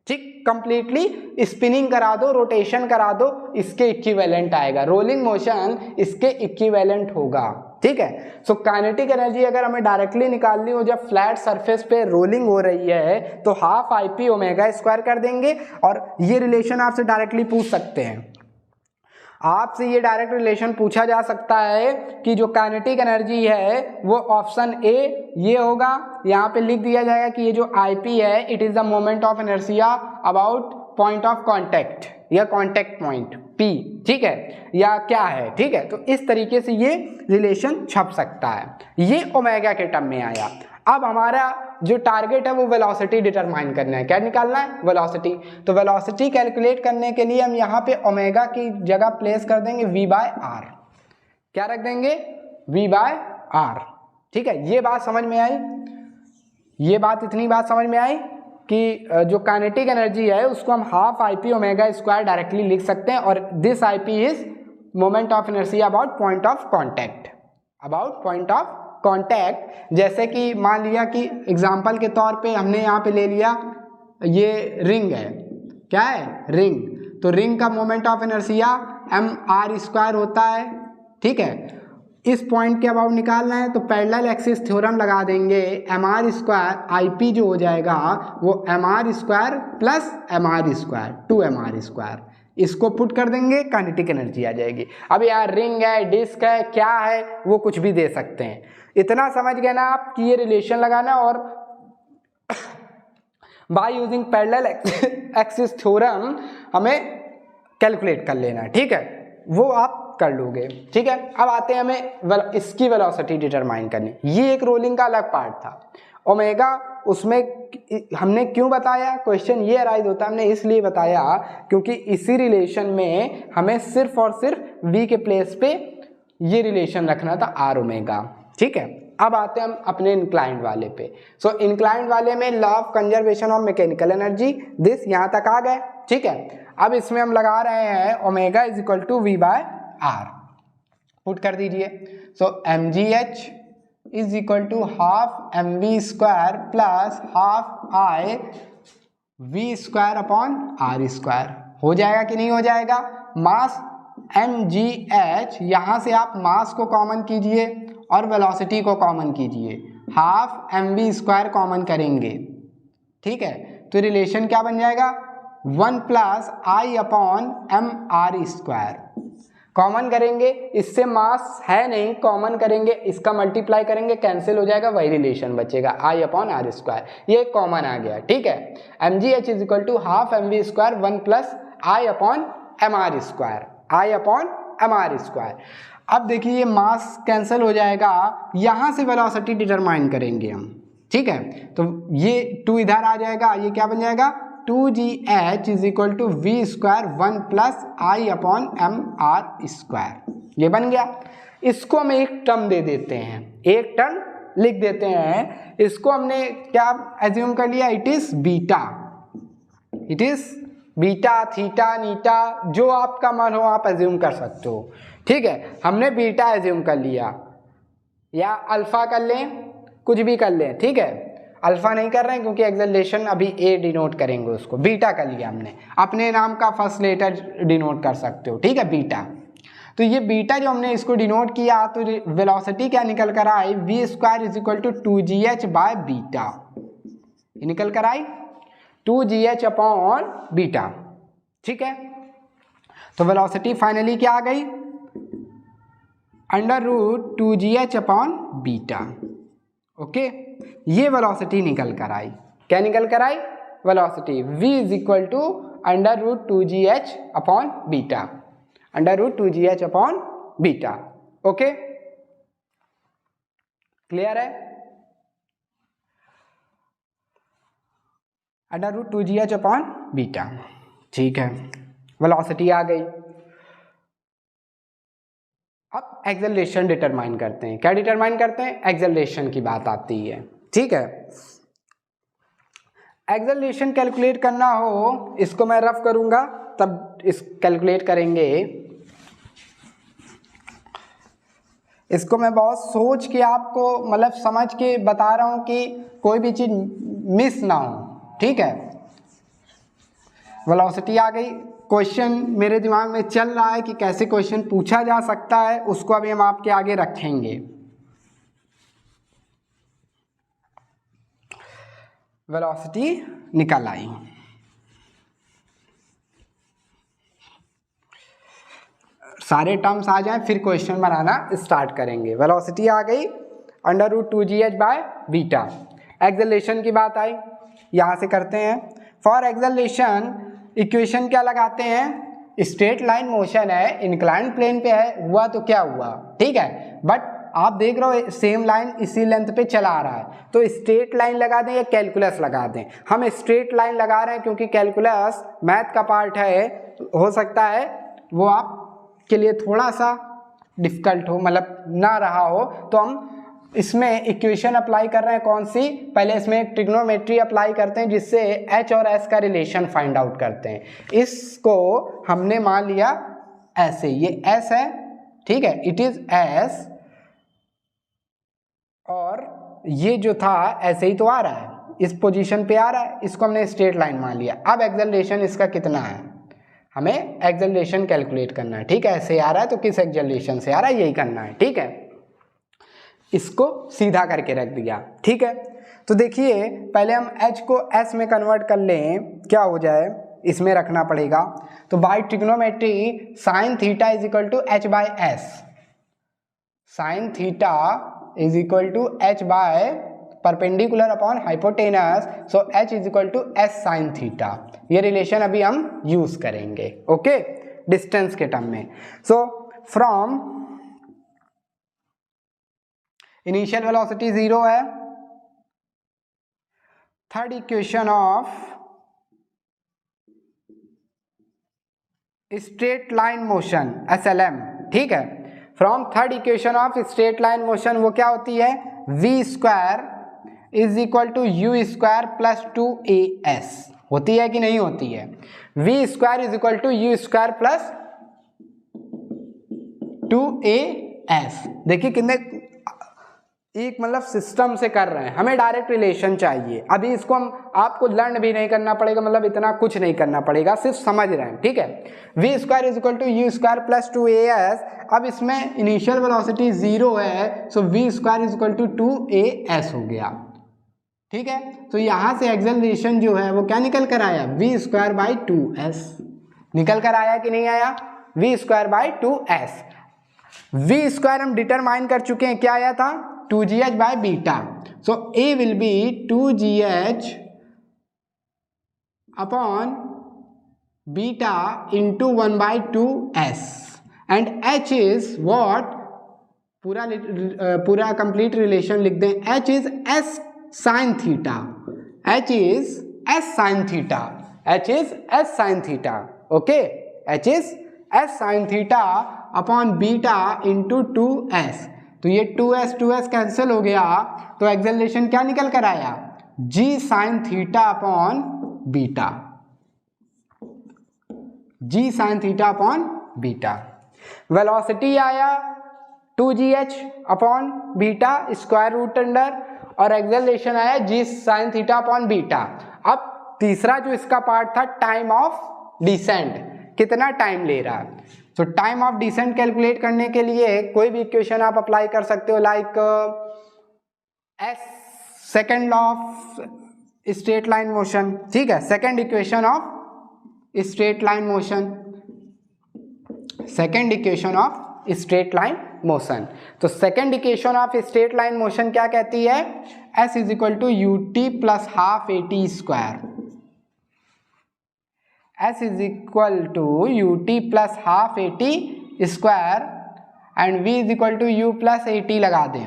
ठीक, कंप्लीटली स्पिनिंग करा दो, रोटेशन करा दो, इसके इक्विवेलेंट आएगा, रोलिंग मोशन इसके इक्विवेलेंट होगा, ठीक है। सो काइनेटिक एनर्जी अगर हमें डायरेक्टली निकालनी हो जब फ्लैट सरफेस पे रोलिंग हो रही है, तो half I P omega square कर देंगे, और ये रिलेशन आपसे डायरेक्टली पूछ सकते हैं, आपसे ये डायरेक्ट रिलेशन पूछा जा सकता है कि जो काइनेटिक एनर्जी है वो ऑप्शन ए ये होगा, यहाँ पे लिख दिया जाएगा कि ये जो आई पी है it is the moment of inertia about point of contact या कांटेक्ट पॉइंट पी, ठीक है, या क्या है, ठीक है। तो इस तरीके से ये रिलेशन छप सकता है, ये ओमेगा के टर्म में आया। अब हमारा जो टारगेट है वो वेलोसिटी डिटरमाइन करना है, क्या निकालना है, वेलोसिटी। तो वेलोसिटी कैलकुलेट करने के लिए हम यहाँ पे ओमेगा की जगह प्लेस कर देंगे v बाय आर, क्या रख देंगे, v बाय आर, ठीक है। ये बात समझ में आई, ये बात इतनी बात समझ में आई कि जो काइनेटिक एनर्जी है उसको हम half I P omega square directly लिख सकते हैं, और this I P is moment of inertia about point of contact, about point of contact. जैसे कि मान लिया कि एग्जाम्पल के तौर पे हमने यहाँ पे ले लिया ये रिंग है, क्या है, रिंग, तो रिंग का moment of inertia m are square होता है, ठीक है। इस पॉइंट के अबाउट निकालना है तो पैरेलल एक्सिस थ्योरम लगा देंगे, m are square I P जो हो जाएगा वो m are square plus M R square 2mr square, इसको पुट कर देंगे, काइनेटिक एनर्जी आ जाएगी। अब यार रिंग है, डिस्क है, क्या है, वो कुछ भी दे सकते हैं, इतना समझ गए ना आप कि ये रिलेशन लगाना, और by using parallel axis theorem हमें कैलकुलेट कर लेना है, ठीक है, वो आप कर लोगे, ठीक है। अब आते हैं हमें इसकी वेलोसिटी डिटरमाइन करनी, ये एक रोलिंग का अलग पार्ट था, ओमेगा उसमें हमने क्यों बताया, क्वेश्चन ये अराइज होता है, हमने इसलिए बताया क्योंकि इसी रिलेशन में हमें सिर्फ और सिर्फ v के प्लेस पे ये रिलेशन रखना था r ओमेगा, ठीक है। अब आते हैं हम अपने इंक्लाइंड वाले पे। सो इंक्लाइंड वाले में law of conservation of mechanical energy, this यहाँ तक आ गए, ठीक है। अब इसमें हम लगा रहे हैं omega is equal to v by R, put कर दीजिए। So M ji H is equal to half M we square plus half I V square upon are square, हो जाएगा कि नहीं हो जाएगा। मास एम जी एच, यहाँ से आप मास को कॉमन कीजिए और वेलोसिटी को कॉमन कीजिए, half M we square common करेंगे, ठीक है। तो रिलेशन क्या बन जाएगा, 1 plus I upon M R square, common करेंगे, इससे मास है नहीं, कॉमन करेंगे, इसका मल्टीप्लाई करेंगे, कैंसिल हो जाएगा, वही रिलेशन बचेगा आई अपॉन आर स्क्वायर, ये कॉमन आ गया, ठीक है। M ji H is equal to half M we square 1 plus I upon M R square, I upon M R square. अब देखिए ये मास कैंसिल हो जाएगा, यहाँ से वेलोसिटी डिटरमाइन करेंगे हम, ठीक है। तो ये 2 इधर आ जाएगा, ये क्या बन जाएगा 2gh is equal to v square 1 plus I upon M R square, ये बन गया। इसको हम एक टर्म दे देते हैं, एक टर्म लिख देते हैं। इसको हमने क्या एज्यूम कर लिया, it is beta, it is beta, theta, नीटा, जो आपका मन हो आप एज्यूम कर सकते हो। ठीक है, हमने बीटा एज्यूम कर लिया, या अल्फा कर लें, कुछ भी कर लें। ठीक है, अल्फा नहीं कर रहे हैं क्योंकि एक्सेलरेशन अभी ए डिनोट करेंगे, उसको बीटा कर लिया हमने। अपने नाम का फर्स्ट लेटर डिनोट कर सकते हो। ठीक है, बीटा। तो ये बीटा जो हमने इसको डिनोट किया तो वेलोसिटी क्या निकल कर आई, V square is equal to 2gh by beta, निकल कर आई 2gh अपॉन बीटा। ठीक है, तो वेलोसिटी फाइनली क्या आ गई, under root 2gh upon beta. Okay, ये वेलोसिटी निकल कर आई। क्या निकल कर आई, velocity v is equal to under root 2gh upon beta, under root 2gh upon beta. Okay, clear है, under root 2gh upon beta. ठीक है, वेलोसिटी आ गई। अब एक्सेलरेशन डिटरमाइन करते हैं। क्या डिटरमाइन करते हैं, एक्सेलरेशन की बात आती है। ठीक है, एक्सेलरेशन कैलकुलेट करना हो, इसको मैं रफ करूंगा तब इस कैलकुलेट करेंगे। इसको मैं बहुत सोच के आपको मतलब समझ के बता रहा हूं कि कोई भी चीज मिस ना हो। ठीक है, वेलोसिटी आ गई। क्वेश्चन मेरे दिमाग में चल रहा है कि कैसे क्वेश्चन पूछा जा सकता है, उसको अभी हम आपके आगे रखेंगे। वेलोसिटी निकल आई, सारे टर्म्स आ जाएं फिर क्वेश्चन बनाना स्टार्ट करेंगे। वेलोसिटी आ गई under root 2gh by beta. Acceleration की बात आई, यहाँ से करते हैं। फॉर एक्सेलरेशन इक्वेशन क्या लगाते हैं, स्ट्रेट लाइन मोशन है, इंक्लाइन प्लेन पे है, हुआ तो क्या हुआ। ठीक है, बट आप देख रहे हो सेम लाइन इसी लेंथ पे चला आ रहा है, तो स्ट्रेट लाइन लगा दें या कैलकुलस लगा दें। हम स्ट्रेट लाइन लगा रहे हैं क्योंकि कैलकुलस मैथ का पार्ट है, हो सकता है वो आप के लिए थोड़ा सा डिफिकल्ट हो, मतलब ना रहा हो, तो हम इसमें इक्वेशन अप्लाई कर रहे हैं। कौन सी, पहले इसमें एक ट्रिग्नोमेट्री अप्लाई करते हैं जिससे h और s का रिलेशन फाइंड आउट करते हैं। इसको हमने मान लिया ऐसे, ये s है, ठीक है, इट इज s, और ये जो था ऐसे ही तो आ रहा है, इस पोजीशन पे आ रहा है, इसको हमने स्ट्रेट लाइन मान लिया। अब एक्सेलरेशन इसका कितना है, हमें एक्सेलरेशन कैलकुलेट करना है। ठीक है, ऐसे आ रहा है तो किस एक्सेलरेशन से आ रहा है, यही करना है। ठीक है, इसको सीधा करके रख दिया। ठीक है, तो देखिए पहले हम h को s में कन्वर्ट कर लें, क्या हो जाए, इसमें रखना पड़ेगा। तो by trigonometry sine theta is equal to h by s, sine theta is equal to h by perpendicular upon hypotenuse, so h is equal to s sine theta. ये रिलेशन अभी हम यूज करेंगे। ओके, डिस्टेंस के term में। So from initial velocity 0 है, third equation of straight line motion SLM। ठीक है, from third equation of straight line motion वो क्या होती है, v square is equal to u square plus 2as होती है कि नहीं होती है। v square is equal to u square plus 2as। देखिए कितने एक मतलब सिस्टम से कर रहे हैं, हमें डायरेक्ट रिलेशन चाहिए। अभी इसको हम आपको लर्न भी नहीं करना पड़ेगा, मतलब इतना कुछ नहीं करना पड़ेगा, सिर्फ समझ रहे हैं। ठीक है, v square is equal to u square plus 2as। अब इसमें इनिशियल वेलोसिटी 0 है, so v square is equal to 2as हो गया। ठीक है, तो यहाँ से एक्सेलरेशन जो है वो क्या निकल कर आया, वी स्क्वायर बाई 2s निकल कर आया कि नहीं आया, v square by 2s। V square हम डिटरमाइन कर चुके हैं, क्या आया था, 2gh by beta. So A will be 2gh upon beta into 1 by 2s and h is what, पूरा कंप्लीट रिलेशन लिख दें, h is s sin theta, h is s sin theta, h is s sin theta. Okay, h is s sin theta upon beta into 2s। तो तो ये 2s cancel हो गया, तो acceleration क्या निकल कर आया, g sin theta upon beta, g sin theta upon beta. Velocity आया 2gh upon beta square root under, और एक्सेलरेशन आया g sin theta upon beta. अब तीसरा जो इसका पार्ट था, टाइम ऑफ डिसेंट, कितना टाइम ले रहा है। तो टाइम ऑफ डिसेंट कैलकुलेट करने के लिए कोई भी इक्वेशन आप अप्लाई कर सकते हो, like second law of straight line motion, ठीक है, second equation of straight line motion, second equation of straight line motion. तो second equation of straight line motion क्या कहती है, s is equal to u t plus half a t square, s is equal to u t plus half a t square and v is equal to u plus a t लगा दें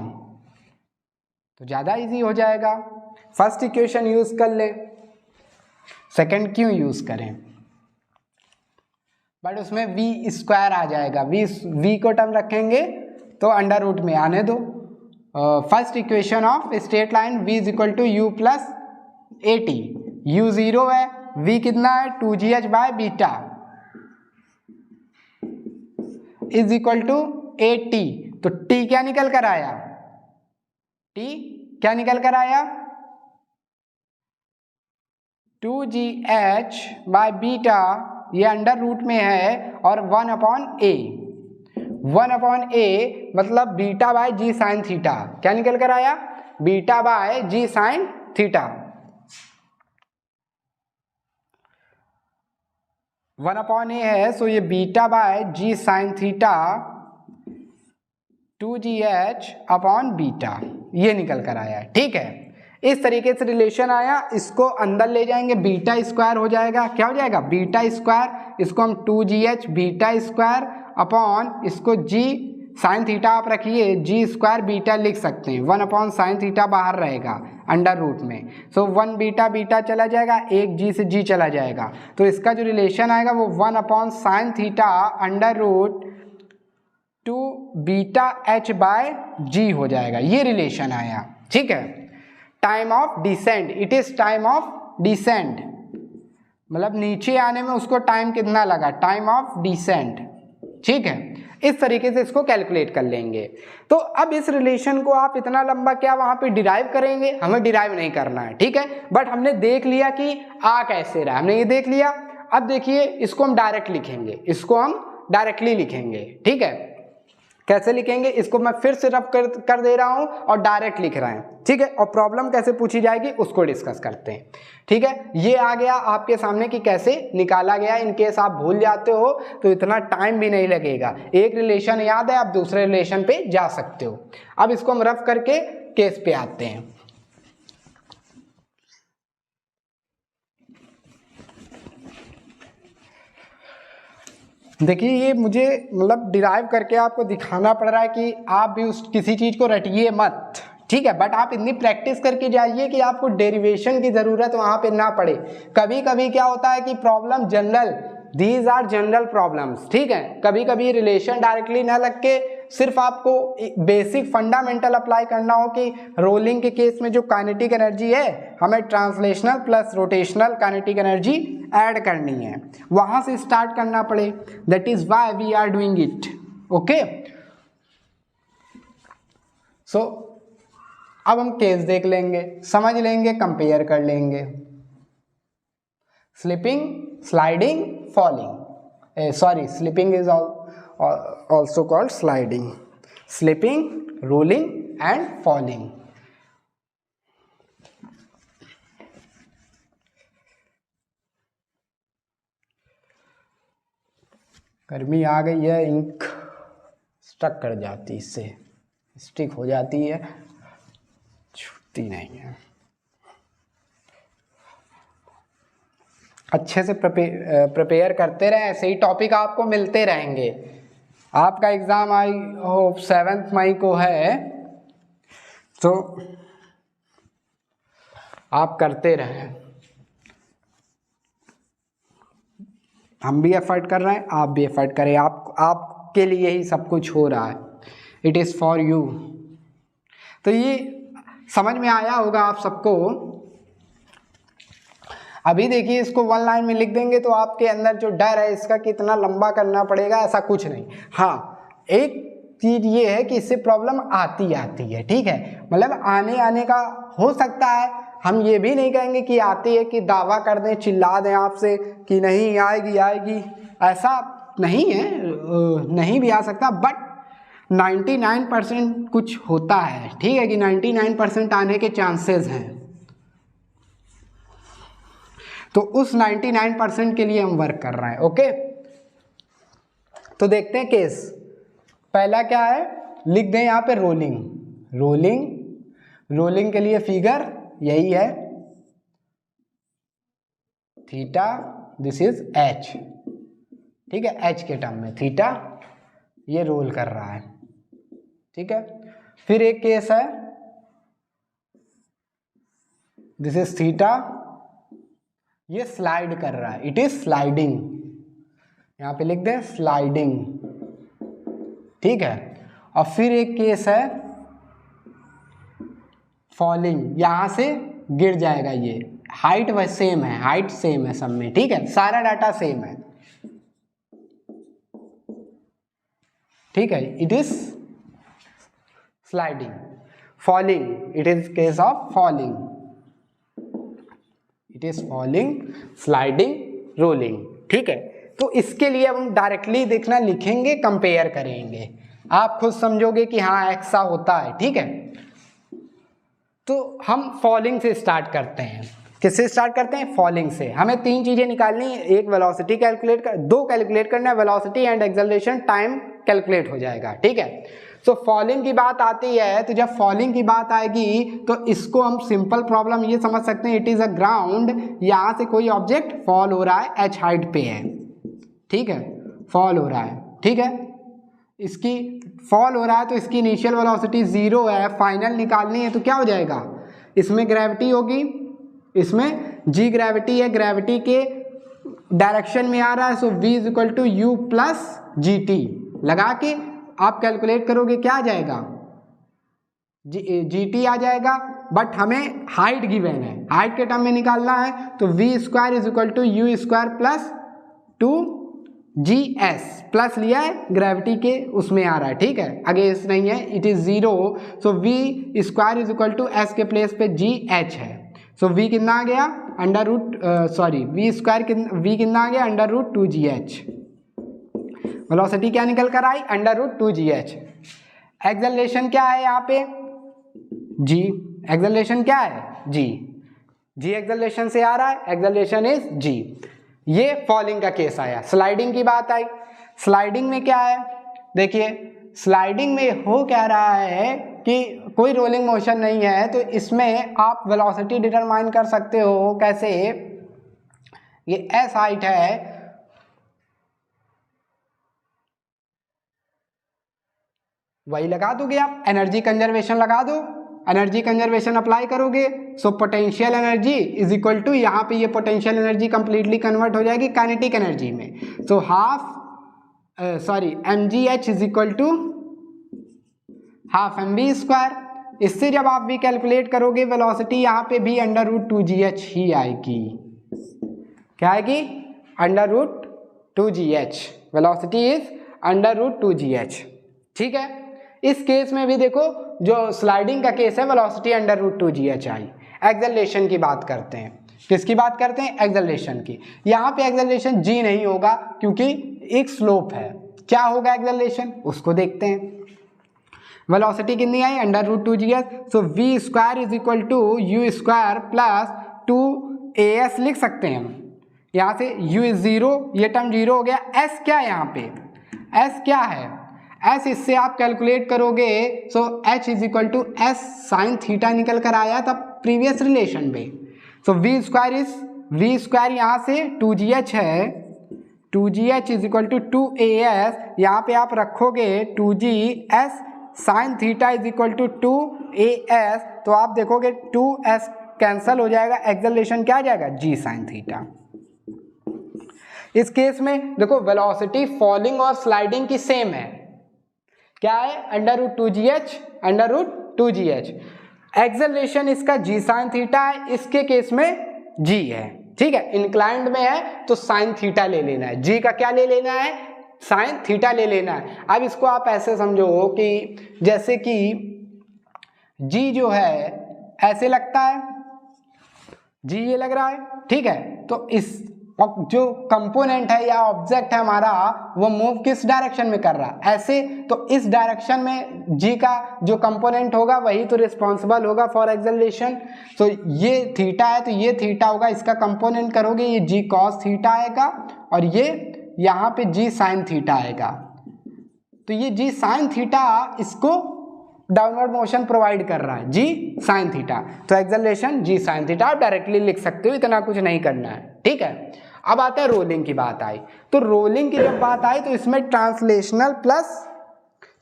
तो ज़्यादा easy हो जाएगा। First equation use कर ले, second क्यों use करें, बट उसमें v स्क्वायर आ जाएगा, v को टर्म रखेंगे तो अंडर रूट में आने दो। First equation of straight line v is equal to u plus a t, u zero है, v कितना है 2gh by beta is equal to a t, तो t क्या निकल कर आया, t क्या निकल कर आया 2gh बाय बीटा, ये अंडर रूट में है, और 1 अपॉन ए, 1 अपॉन ए मतलब beta by g sine theta, क्या निकल कर आया beta by g sine theta, 1 upon a है, सो ये beta by g sine theta 2gh upon beta, ये निकल कर आया, ठीक है। इस तरीके से रिलेशन आया, इसको अंदर ले जाएंगे, बीटा स्क्वायर हो जाएगा, क्या हो जाएगा बीटा स्क्वायर, इसको हम 2gh बीटा स्क्वायर अपॉन इसको g साइन थीटा आप रखिए, g स्क्वायर बीटा लिख सकते हैं, 1 अपॉन साइन थीटा बाहर रहेगा अंडर रूट में, सो 1 बीटा बीटा चला जाएगा, एक g से g चला जाएगा, तो इसका जो रिलेशन आएगा वो 1 upon sine theta under root 2 beta h by g हो जाएगा, ये रिलेशन आया, ठीक है। Time of descent, it is time of descent, मतलब नीचे आने में उसको टाइम कितना लगा, टाइम ऑफ डिसेंट, ठीक है। इस तरीके से इसको कैलकुलेट कर लेंगे। तो अब इस रिलेशन को आप इतना लंबा क्या वहां पे डिराइव करेंगे, हमें डिराइव नहीं करना है, ठीक है, बट हमने देख लिया कि आ कैसे रहा, हमने ये देख लिया। अब देखिए इसको हम डायरेक्ट लिखेंगे, इसको हम डायरेक्टली लिखेंगे, ठीक है। कैसे लिखेंगे, इसको मैं फिर से रफ कर दे रहा हूं और डायरेक्ट लिख रहे हैं, ठीक है, और प्रॉब्लम कैसे पूछी जाएगी उसको डिस्कस करते हैं, ठीक है। ये आ गया आपके सामने कि कैसे निकाला गया, इन केस आप भूल जाते हो तो इतना टाइम भी नहीं लगेगा, एक रिलेशन याद है आप दूसरे रिलेशन पे जा सकते हो। अब इसको हम रफ करके केस पे आते हैं। देखिए ये मुझे मतलब डिराइव करके आपको दिखाना पड़ रहा है कि आप भी उस किसी चीज़ को रटिए मत, ठीक है, बट आप इतनी प्रैक्टिस करके जाइए कि आपको डेरिवेशन की ज़रूरत वहाँ पे ना पड़े। कभी कभी क्या होता है कि problem general, these are general problems, ठीक है, कभी कभी रिलेशन डायरेक्टली ना लग के सिर्फ आपको बेसिक फंडामेंटल अप्लाई करना हो कि रोलिंग के केस में जो काइनेटिक एनर्जी है हमें translational plus rotational kinetic energy add करनी है, वहां से स्टार्ट करना पड़े, that is why we are doing it, okay. So अब हम केस देख लेंगे, समझ लेंगे, कंपेयर कर लेंगे। Slipping, sliding, falling, sorry slipping is also called sliding, slipping, rolling and falling. गर्मी आ गई है, इंक स्टक कर जाती, इससे स्टिक हो जाती है, छूटती नहीं है। अच्छे से प्रिपेयर करते रहें, ऐसे ही टॉपिक आपको मिलते रहेंगे। आपका एग्ज़ाम आई होप 7 मई को है, तो आप करते रहें, हम भी एफर्ट कर रहे हैं, आप भी एफर्ट करें, आपके लिए ही सब कुछ हो रहा है, इट इज़ फॉर यू। तो ये समझ में आया होगा आप सबको। अभी देखिए इसको वन लाइन में लिख देंगे तो आपके अंदर जो डर है इसका कितना लंबा करना पड़ेगा, ऐसा कुछ नहीं। हाँ, एक चीज ये है कि इससे प्रॉब्लम आती है, ठीक है, मतलब आने का हो सकता है। हम ये भी नहीं कहेंगे कि आती है कि दावा कर दें, चिल्ला दें आपसे कि नहीं आएगी, ऐसा नहीं है, नहीं भी आ सकता, बट 99% कुछ होता है, ठीक है, कि 99% आने के चांसेस हैं। तो उस 99% के लिए हम वर्क कर रहे हैं। ओके, तो देखते हैं केस। पहला क्या है, लिख दें यहाँ पे रोलिंग के लिए फिगर यही है, थीटा, दिस इज एच, ठीक है, एच के टर्म में थीटा, ये रोल कर रहा है, ठीक है। फिर एक केस है, दिस इज थीटा, ये स्लाइड कर रहा है, इट इज स्लाइडिंग, यहां पे लिख दें स्लाइडिंग, ठीक है। और फिर एक केस है फॉलिंग, यहां से गिर जाएगा, ये हाइट वह सेम है, हाइट सेम है सब में, ठीक है, सारा डाटा सेम है, ठीक है। It is sliding, falling, it is case of falling, it is falling, sliding, rolling, ठीक है। तो इसके लिए अब हम डायरेक्टली देखना लिखेंगे, कंपेयर करेंगे, आप खुद समझोगे कि हाँ ऐसा होता है, ठीक है। तो हम फॉलिंग से स्टार्ट करते हैं। किससे स्टार्ट करते हैं? फॉलिंग से। हमें तीन चीजें निकालनी है, एक वेलोसिटी कैलकुलेट कर, दो कैलकुलेट करना है, velocity and acceleration, time calculate हो जाएगा, ठीक है। तो फॉलिंग की बात आती है, तो जब फॉलिंग की बात आएगी तो इसको हम सिंपल प्रॉब्लम ये समझ सकते हैं, इट इज अ ग्राउंड, यहां से कोई ऑब्जेक्ट फॉल हो रहा है, एच हाइट पे है, ठीक है, फॉल हो रहा है, ठीक है, इसकी फॉल हो रहा है तो इसकी इनिशियल वेलोसिटी 0 है, फाइनल निकालनी है तो क्या हो जाएगा, इसमें ग्रेविटी होगी, इसमें जी ग्रेविटी है, ग्रेविटी के डायरेक्शन में आ रहा है, so v is equal to u plus g t लगा के आप कैलकुलेट करोगे, क्या आ जाएगा, जी टी आ जाएगा, बट हमें हाइट गिवन है, हाइट के टर्म में निकालना है, तो v square is equal to u square plus 2gs, plus लिया है, ग्रेविटी के उसमें आ रहा है, ठीक है, अगेंस्ट नहीं है, it is 0, so v square is equal to s के प्लेस पे जी एच है, सो v कितना आ गया, under root sorry v square v कितना आ गया, अंडर रूट 2gh, वेलोसिटी क्या निकल कर आई, अंडर रूट 2gh। एक्सेलरेशन क्या है यहाँ पे, g, एक्सेलरेशन क्या है, g एक्सेलरेशन से आ रहा है, एक्सेलरेशन इज g। ये फॉलिंग का केस आया। स्लाइडिंग की बात आई, स्लाइडिंग में क्या है, देखिए स्लाइडिंग में हो क्या रहा है कि कोई रोलिंग मोशन नहीं है, तो इसमें आप वेलोसिटी डिटरमाइन कर सकते हो, कैसे, ये s हाइट है, वही लगा दोगे आप, एनर्जी कंजर्वेशन लगा दो, एनर्जी कंजर्वेशन अप्लाई करोगे, so potential energy is equal to, यहाँ पे ये पोटेंशियल एनर्जी कंप्लीटली कन्वर्ट हो जाएगी काइनेटिक एनर्जी में, so half mgh is equal to half mv square. इससे जब आप v कैलकुलेट करोगे, वेलोसिटी यहाँ पे भी अंडर रूट 2gh ही आएगी, क्या आएगी, under root 2gh, velocity is under root 2gh, ठीक है। इस केस में भी देखो, जो स्लाइडिंग का केस है, वेलोसिटी अंडर रूट 2gh आई। एक्सेलरेशन की बात करते हैं, किसकी बात करते हैं, एक्सेलरेशन की। यहाँ पे एक्सेलरेशन g नहीं होगा क्योंकि एक स्लोप है, क्या होगा एक्सेलरेशन, उसको देखते हैं। वेलोसिटी कितनी आई, under root 2gh, so v square is equal to u square plus 2as लिख सकते हैं हम, यहाँ से u इज 0, ये टर्म 0 हो गया, s क्या है यहाँ पे, s क्या है, s इससे आप कैलकुलेट करोगे, so h is equal to s sine theta निकल कर आया था प्रीवियस रिलेशन में, सो v स्क्वायर यहाँ से 2gh है, 2gh is equal to 2as, यहाँ पे आप रखोगे 2gs sine theta is equal to 2as, तो आप देखोगे 2s कैंसल हो जाएगा, एक्सेलरेशन क्या आ जाएगा, g साइन थीटा। इस केस में देखो वेलोसिटी फॉलिंग और स्लाइडिंग की सेम है, क्या है, √2gh एक्सेलरेशन इसका g sin थीटा है, इसके केस में g है, ठीक है। इंक्लाइंड में है तो sin थीटा ले लेना है, g का क्या ले लेना है, sin थीटा ले लेना है। अब इसको आप ऐसे समझो कि जैसे कि g जो है ऐसे लगता है, g ये लग रहा है, ठीक है। तो इस जो कंपोनेंट है या ऑब्जेक्ट है हमारा वो मूव किस डायरेक्शन में कर रहा है, ऐसे, तो इस डायरेक्शन में g का जो कंपोनेंट होगा वही तो रिस्पॉन्सिबल होगा फॉर एक्सेलरेशन। तो ये थीटा है तो ये थीटा होगा, इसका कंपोनेंट करोगे ये g cos थीटा आएगा और ये यहाँ पे g sin थीटा आएगा। तो ये g sin थीटा इसको डाउनवर्ड मोशन प्रोवाइड कर रहा है, g sin थीटा। तो एक्सेलरेशन g sin थीटा आप डायरेक्टली लिख सकते हो, इतना कुछ नहीं करना है, ठीक है। अब आता है रोलिंग की बात आई, तो रोलिंग की जब बात आई तो इसमें ट्रांसलेशनल प्लस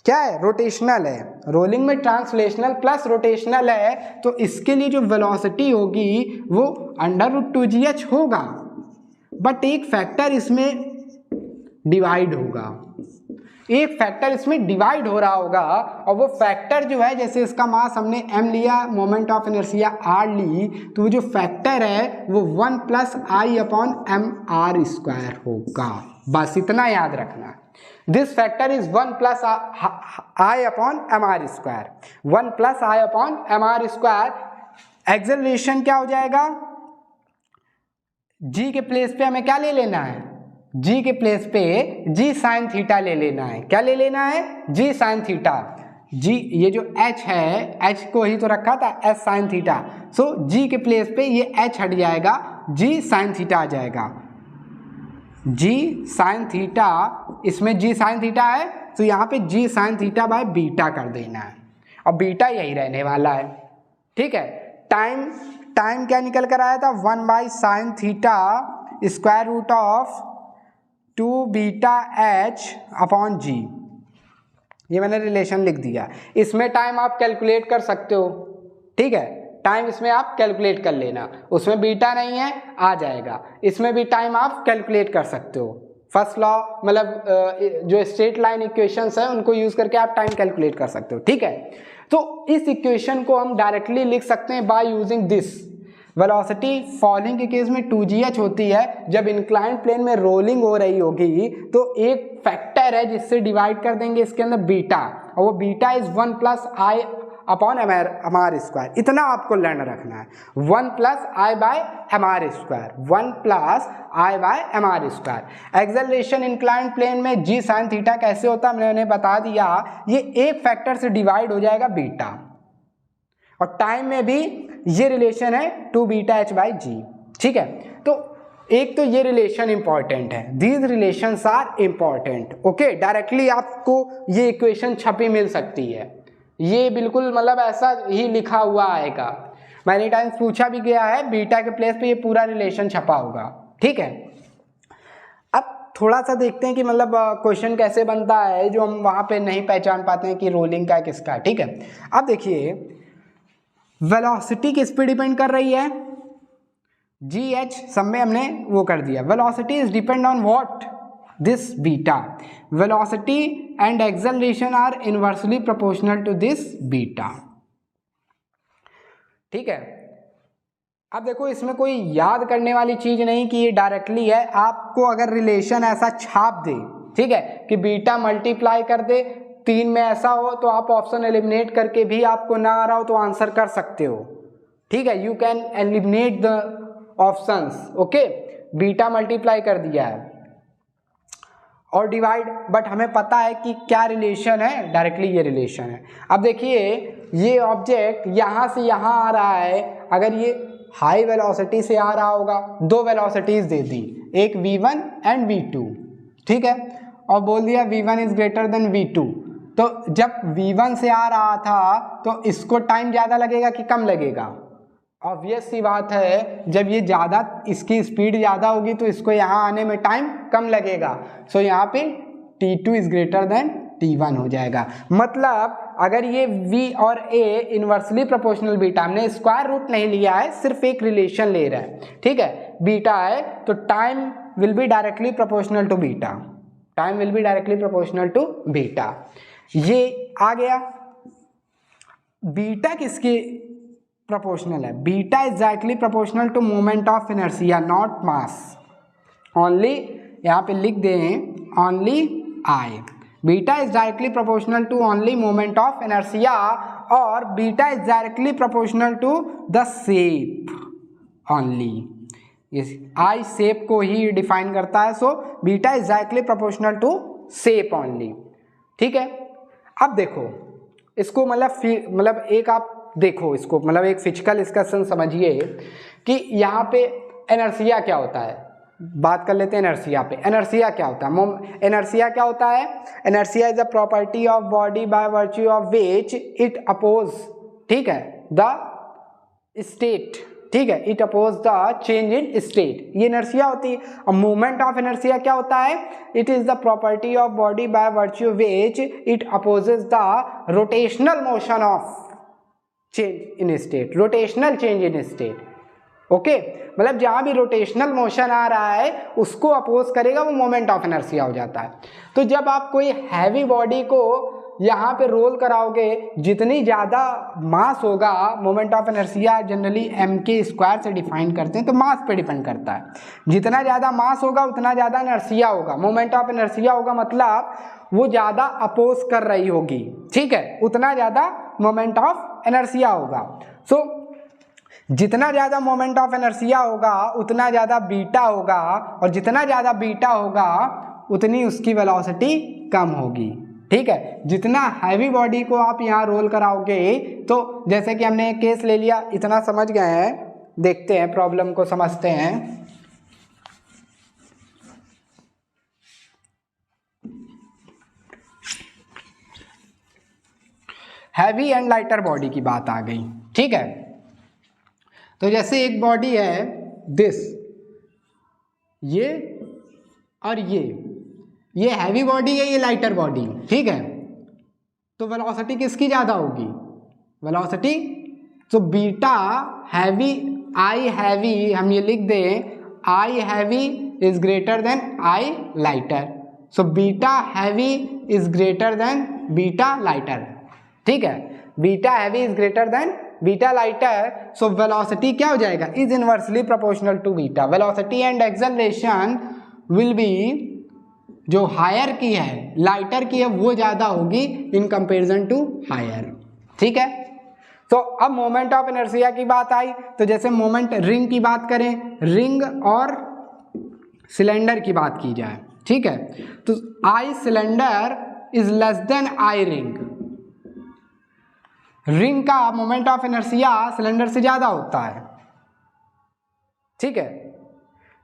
क्या है, रोटेशनल है। रोलिंग में ट्रांसलेशनल प्लस रोटेशनल है, तो इसके लिए जो वेलोसिटी होगी वो √2gh होगा, बट एक फैक्टर इसमें डिवाइड होगा, एक फैक्टर इसमें डिवाइड हो रहा होगा, और वो फैक्टर जो है, जैसे इसका मास हमने m लिया, मोमेंट ऑफ इनर्शिया r ली, तो वो जो फैक्टर है वो 1 + I/mr² होगा। बस इतना याद रखना, this factor is 1 + I/mr², 1 + I/mr²। Acceleration क्या हो जाएगा, g के प्लेस पे हमें क्या ले लेना है, g के प्लेस पे g sin थीटा ले लेना है। क्या ले लेना है, g sin थीटा। g ये जो h है, h को ही तो रखा था s sin थीटा, सो g के प्लेस पे ये h हट जाएगा, g sin थीटा आ जाएगा। g sin थीटा, इसमें g sin थीटा है तो यहाँ पे g sin theta by beta कर देना है, और बीटा यही रहने वाला है, ठीक है। टाइम क्या निकल कर आया था, 1/sin थीटा √2βh/g, ये मैंने रिलेशन लिख दिया। इसमें टाइम आप कैलकुलेट कर सकते हो, ठीक है, टाइम इसमें आप कैलकुलेट कर लेना, उसमें बीटा नहीं है आ जाएगा, इसमें भी टाइम आप कैलकुलेट कर सकते हो। फर्स्ट लॉ मतलब जो स्ट्रेट लाइन इक्वेशंस है उनको यूज करके आप टाइम कैलकुलेट कर सकते हो, ठीक है। तो इस इक्वेशन को हम डायरेक्टली लिख सकते हैं by using this. Velocity falling के केस में 2gh होती है, जब इंक्लाइंड प्लेन में रोलिंग हो रही होगी तो एक फैक्टर है जिससे डिवाइड कर देंगे इसके अंदर बीटा, और वो बीटा इज 1 + I/mr²। इतना आपको लर्न रखना है, 1 + I/mr², 1 + I/mr²। Acceleration inclined plane में g sin थीटा कैसे होता है मैंने बता दिया, ये एक फैक्टर से डिवाइड हो जाएगा बीटा, और टाइम में भी ये रिलेशन है 2βh/g, ठीक है। तो एक तो ये रिलेशन इंपॉर्टेंट है, these relations are important, okay. Directly आपको ये इक्वेशन छपी मिल सकती है, ये बिल्कुल मतलब ऐसा ही लिखा हुआ आएगा, मैनी टाइम्स पूछा भी गया है, बीटा के प्लेस पे ये पूरा रिलेशन छपा होगा, ठीक है। अब थोड़ा सा देखते हैं कि मतलब क्वेश्चन कैसे बनता है जो हम वहाँ पे नहीं पहचान पाते हैं कि रोलिंग का किसका है, ठीक है। अब देखिए वेलोसिटी किस पे डिपेंड कर रही है, gh सब में हमने वो कर दिया। Velocity is depend on what, this beta. Velocity and acceleration are inversely proportional to this beta, ठीक है। अब देखो इसमें कोई याद करने वाली चीज नहीं कि ये डायरेक्टली है, आपको अगर रिलेशन ऐसा छाप दे, ठीक है, कि बीटा मल्टीप्लाई कर दे 3 में ऐसा हो, तो आप ऑप्शन एलिमिनेट करके भी आपको ना आ रहा हो तो आंसर कर सकते हो, ठीक है। You can eliminate the options, okay. Beta multiply कर दिया है और डिवाइड, बट हमें पता है कि क्या रिलेशन है, डायरेक्टली ये रिलेशन है। अब देखिए ये ऑब्जेक्ट यहाँ से यहाँ आ रहा है, अगर ये हाई वेलोसिटी से आ रहा होगा, 2 वेलोसिटीज दे दी, एक v1 एंड v2, ठीक है, और बोल दिया v1 is greater then v2, तो जब v1 से आ रहा था तो इसको टाइम ज़्यादा लगेगा कि कम लगेगा, ऑब्वियस सी बात है, जब ये ज़्यादा, इसकी स्पीड ज़्यादा होगी तो इसको यहाँ आने में टाइम कम लगेगा, सो यहाँ पे t2 is greater then t1 हो जाएगा। मतलब अगर ये v और a इनवर्सली प्रोपोर्शनल बीटा, हमने स्क्वायर रूट नहीं लिया है, सिर्फ एक रिलेशन ले रहा है, ठीक है, बीटा है, तो time will be directly proportional to beta, time will be directly proportional to beta. ये आ गया। बीटा किसके प्रोपोर्शनल है? Beta is directly proportional to moment of inertia not mass. Only, यहाँ पे लिख दें only I. Beta is directly proportional to only moment of inertia और beta is directly proportional to the shape only. I shape को ही define करता है, so beta is directly proportional to shape only. ठीक है, अब देखो इसको मतलब एक आप देखो इसको, मतलब एक फिजिकल डिस्कशन समझिए कि यहाँ पे इनर्शिया क्या होता है। बात कर लेते हैं इनर्शिया पे। इनर्शिया क्या होता है? इनर्शिया क्या होता है? Inertia is a property of body by virtue of which it oppose, ठीक है, द स्टेट, ठीक है, it oppose the change in state, ये इनर्शिया होती है। और मूवमेंट ऑफ इनर्शिया क्या होता है? It is the property of body by virtue which it opposes the rotational motion of change in state, rotational change in state. Okay, मतलब जहां भी रोटेशनल मोशन आ रहा है उसको अपोज करेगा, वो मोमेंट ऑफ इनर्शिया हो जाता है। तो जब आप कोई हैवी बॉडी को यहाँ पे रोल कराओगे, जितनी ज़्यादा मास होगा, moment of inertia generally mk² से डिफाइन करते हैं, तो मास पे डिपेंड करता है। जितना ज़्यादा मास होगा उतना ज़्यादा इनर्शिया होगा। मोमेंट ऑफ इनर्शिया होगा मतलब वो ज़्यादा अपोज कर रही होगी, ठीक है, उतना ज़्यादा मोमेंट ऑफ इनर्शिया होगा। सो जितना ज़्यादा मोमेंट ऑफ इनर्शिया होगा उतना ज़्यादा बीटा होगा, और जितना ज़्यादा बीटा होगा उतनी उसकी वेलोसिटी कम होगी। ठीक है, जितना हैवी बॉडी को आप यहाँ रोल कराओगे, तो जैसे कि हमने एक केस ले लिया, इतना समझ गए हैं, देखते हैं प्रॉब्लम को समझते हैं। हैवी एंड लाइटर बॉडी की बात आ गई, ठीक है। तो जैसे एक बॉडी है दिस, ये और ये हैवी बॉडी है, ये लाइटर बॉडी, ठीक है। तो वेलोसिटी किसकी ज़्यादा होगी? वेलोसिटी, तो बीटा हैवी, आई हैवी, हम ये लिख दें I heavy is greater than I lighter. So beta heavy is greater than beta lighter, ठीक है। Beta heavy is greater than beta lighter, so velocity क्या हो जाएगा? Is inversely proportional to beta. Velocity and acceleration will be, जो higher की है, lighter की है, वो ज़्यादा होगी इन कंपेरिजन टू हायर, ठीक है। तो अब मोमेंट ऑफ इनर्शिया की बात आई, तो जैसे मोमेंट, रिंग की बात करें, रिंग और सिलेंडर की बात की जाए, ठीक है, तो I cylinder is less than I ring. Ring का मोमेंट ऑफ इनर्शिया सिलेंडर से ज़्यादा होता है, ठीक है।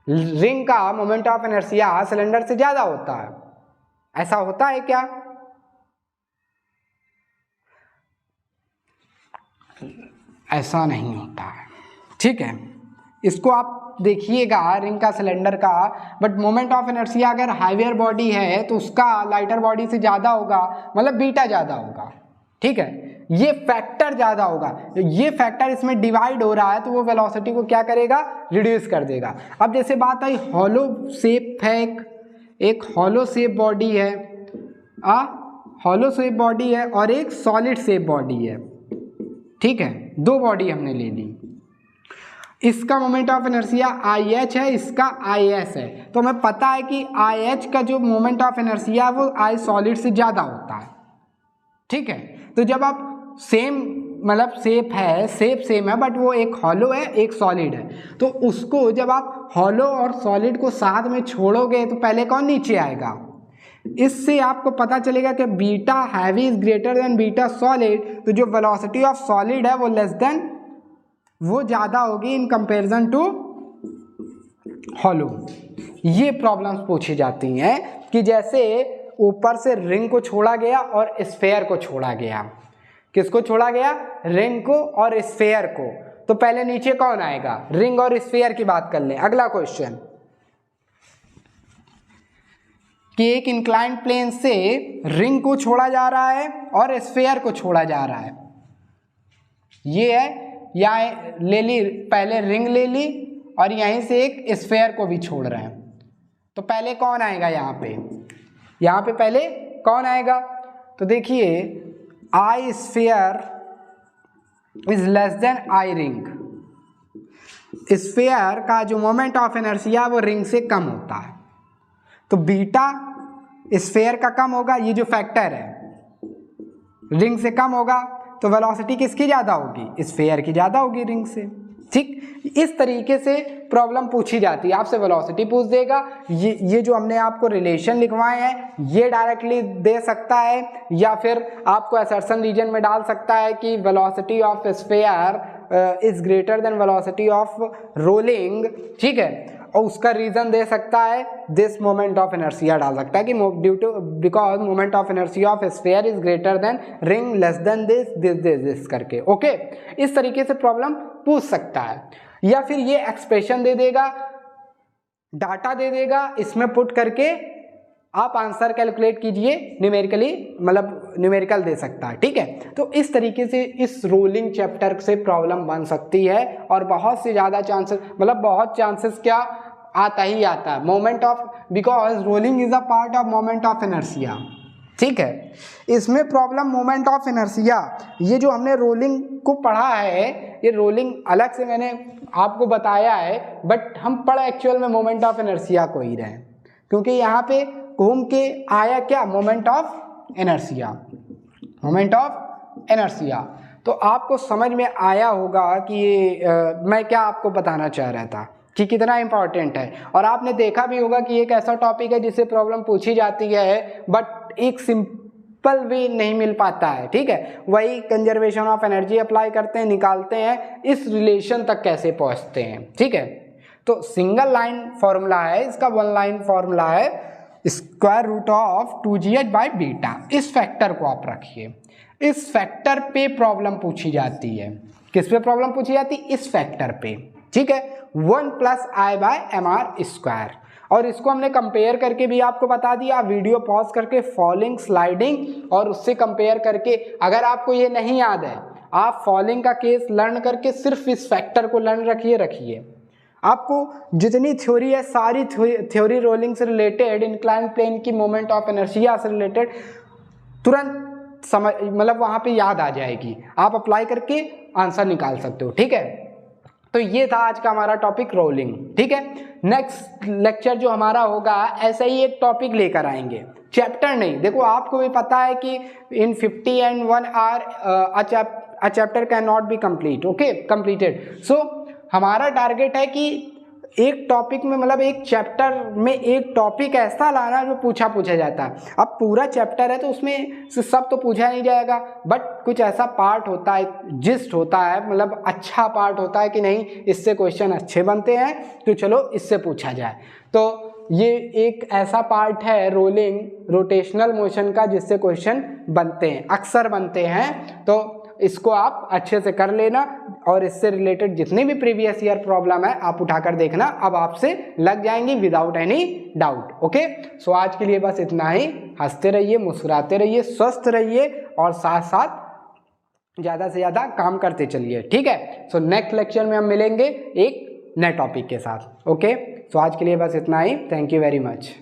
रिंग का मोमेंट ऑफ इनर्शिया सिलेंडर से ज़्यादा होता है। ऐसा होता है क्या? ऐसा नहीं होता है, ठीक है। इसको आप देखिएगा रिंग का, सिलेंडर का, बट मोमेंट ऑफ इनर्शिया अगर हाईवेयर बॉडी है तो उसका लाइटर बॉडी से ज़्यादा होगा, मतलब बीटा ज़्यादा होगा, ठीक है। ये फैक्टर ज़्यादा होगा, ये फैक्टर इसमें डिवाइड हो रहा है, तो वो वेलोसिटी को क्या करेगा? रिड्यूस कर देगा। अब जैसे बात आई हॉलो शेप है, एक हॉलो शेप बॉडी है, हॉलो शेप बॉडी है और एक सॉलिड शेप बॉडी है, ठीक है। दो बॉडी हमने ले ली, इसका मोमेंट ऑफ इनर्शिया IH है, इसका IS है। तो हमें पता है कि IH का जो मोमेंट ऑफ इनर्शिया है वो I सॉलिड से ज़्यादा होता है, ठीक है। तो जब आप सेम, मतलब शेप है, शेप सेम है, बट वो एक हॉलो है एक सॉलिड है, तो उसको जब आप हॉलो और सॉलिड को साथ में छोड़ोगे तो पहले कौन नीचे आएगा? इससे आपको पता चलेगा कि beta heavy is greater than beta solid, तो जो वेलोसिटी ऑफ सॉलिड है वो लेस देन, वो ज़्यादा होगी इन कंपैरिजन टू हॉलो। ये प्रॉब्लम्स पूछी जाती हैं कि जैसे ऊपर से रिंग को छोड़ा गया और स्फेयर को छोड़ा गया। किसको छोड़ा गया? रिंग को और स्फेयर को। तो पहले नीचे कौन आएगा? रिंग और स्फेयर की बात कर लें। अगला क्वेश्चन कि एक इंक्लाइंड प्लेन से रिंग को छोड़ा जा रहा है और स्फेयर को छोड़ा जा रहा है। ये है, या ले ली, पहले रिंग ले ली और यहीं से एक स्फेयर को भी छोड़ रहे हैं। तो पहले कौन आएगा यहाँ पे? यहाँ पे पहले कौन आएगा? तो देखिए I sphere is less than I ring, sphere का जो मोमेंट ऑफ इनर्शिया वो रिंग से कम होता है, तो बीटा स्फीयर का कम होगा, ये जो फैक्टर है रिंग से कम होगा, तो वेलोसिटी किसकी ज़्यादा होगी, स्फीयर की ज़्यादा होगी रिंग से। ठीक, इस तरीके से प्रॉब्लम पूछी जाती है, आपसे वेलोसिटी पूछ देगा, ये जो हमने आपको रिलेशन लिखवाए हैं ये डायरेक्टली दे सकता है, या फिर आपको असर्शन रीजन में डाल सकता है कि velocity of sphere is greater then velocity of rolling, ठीक है, और उसका रीजन दे सकता है दिस मोमेंट ऑफ इनर्शिया डाल सकता है कि due to because moment of inertia of sphere is greater than ring less than this करके। ओके, इस तरीके से प्रॉब्लम पूछ सकता है, या फिर ये एक्सप्रेशन दे देगा, डाटा दे देगा, इसमें पुट करके आप आंसर कैलकुलेट कीजिए न्यूमेरिकली, मतलब न्यूमेरिकल दे सकता है। ठीक है, तो इस तरीके से इस रोलिंग चैप्टर से प्रॉब्लम बन सकती है, और बहुत से ज़्यादा चांसेस, मतलब बहुत चांसेस क्या आता ही आता है moment of, because rolling is a part of moment of inertia. ठीक है, इसमें प्रॉब्लम मोमेंट ऑफ इनर्शिया, ये जो हमने रोलिंग को पढ़ा है, ये रोलिंग अलग से मैंने आपको बताया है, बट हम पढ़ एक्चुअल में मोमेंट ऑफ इनर्शिया को ही रहे हैं, क्योंकि यहाँ पे घूम के आया क्या, moment of inertia, moment of inertia. तो आपको समझ में आया होगा कि मैं क्या आपको बताना चाह रहा था कि कितना इंपॉर्टेंट है, और आपने देखा भी होगा कि एक ऐसा टॉपिक है जिससे प्रॉब्लम पूछी जाती है बट एक सिंपल वे नहीं मिल पाता है। ठीक है, वही कंजर्वेशन ऑफ एनर्जी अप्लाई करते हैं, निकालते हैं, इस रिलेशन तक कैसे पहुंचते हैं। ठीक है, तो सिंगल लाइन फॉर्मूला है इसका, वन लाइन फॉर्मूला है square root of 2gh by beta. इस फैक्टर को आप रखिए, इस फैक्टर पे प्रॉब्लम पूछी जाती है। किस पे प्रॉब्लम पूछी जाती है, इस फैक्टर पे। ठीक है, 1 + I बाय mr स्क्वायर, और इसको हमने कंपेयर करके भी आपको बता दिया, वीडियो पॉज करके फॉलिंग, स्लाइडिंग और उससे कंपेयर करके, अगर आपको ये नहीं याद है आप फॉलिंग का केस लर्न करके सिर्फ इस फैक्टर को लर्न रखिए। आपको जितनी थ्योरी है सारी थ्योरी रोलिंग से रिलेटेड, इंक्लाइन प्लेन की मोमेंट ऑफ इनर्शिया से रिलेटेड तुरंत समझ, मतलब वहाँ पे याद आ जाएगी, आप अप्लाई करके आंसर निकाल सकते हो। ठीक है, तो ये था आज का हमारा टॉपिक रोलिंग। ठीक है, नेक्स्ट लेक्चर जो हमारा होगा ऐसे ही एक टॉपिक लेकर आएंगे, चैप्टर नहीं। देखो आपको भी पता है कि in 50 and 1 hour a chapter can not be complete, okay, completed. So हमारा टारगेट है कि एक टॉपिक में, मतलब एक चैप्टर में एक टॉपिक ऐसा लाना जो पूछा जाता है। अब पूरा चैप्टर है तो उसमें से सब तो पूछा नहीं जाएगा, बट कुछ ऐसा पार्ट होता है, जिस्ट होता है, मतलब अच्छा पार्ट होता है कि नहीं इससे क्वेश्चन अच्छे बनते हैं, तो चलो इससे पूछा जाए। तो ये एक ऐसा पार्ट है रोलिंग, रोटेशनल मोशन का, जिससे क्वेश्चन बनते हैं, अक्सर बनते हैं। तो इसको आप अच्छे से कर लेना, और इससे रिलेटेड जितनी भी प्रीवियस ईयर प्रॉब्लम है आप उठाकर देखना, अब आपसे लग जाएंगी विदाउट एनी डाउट। ओके, सो आज के लिए बस इतना ही। हंसते रहिए, मुस्कुराते रहिए, स्वस्थ रहिए, और साथ साथ ज़्यादा से ज़्यादा काम करते चलिए। ठीक है, सो नेक्स्ट लेक्चर में हम मिलेंगे एक नए टॉपिक के साथ। ओके, सो आज के लिए बस इतना ही। Thank you very much.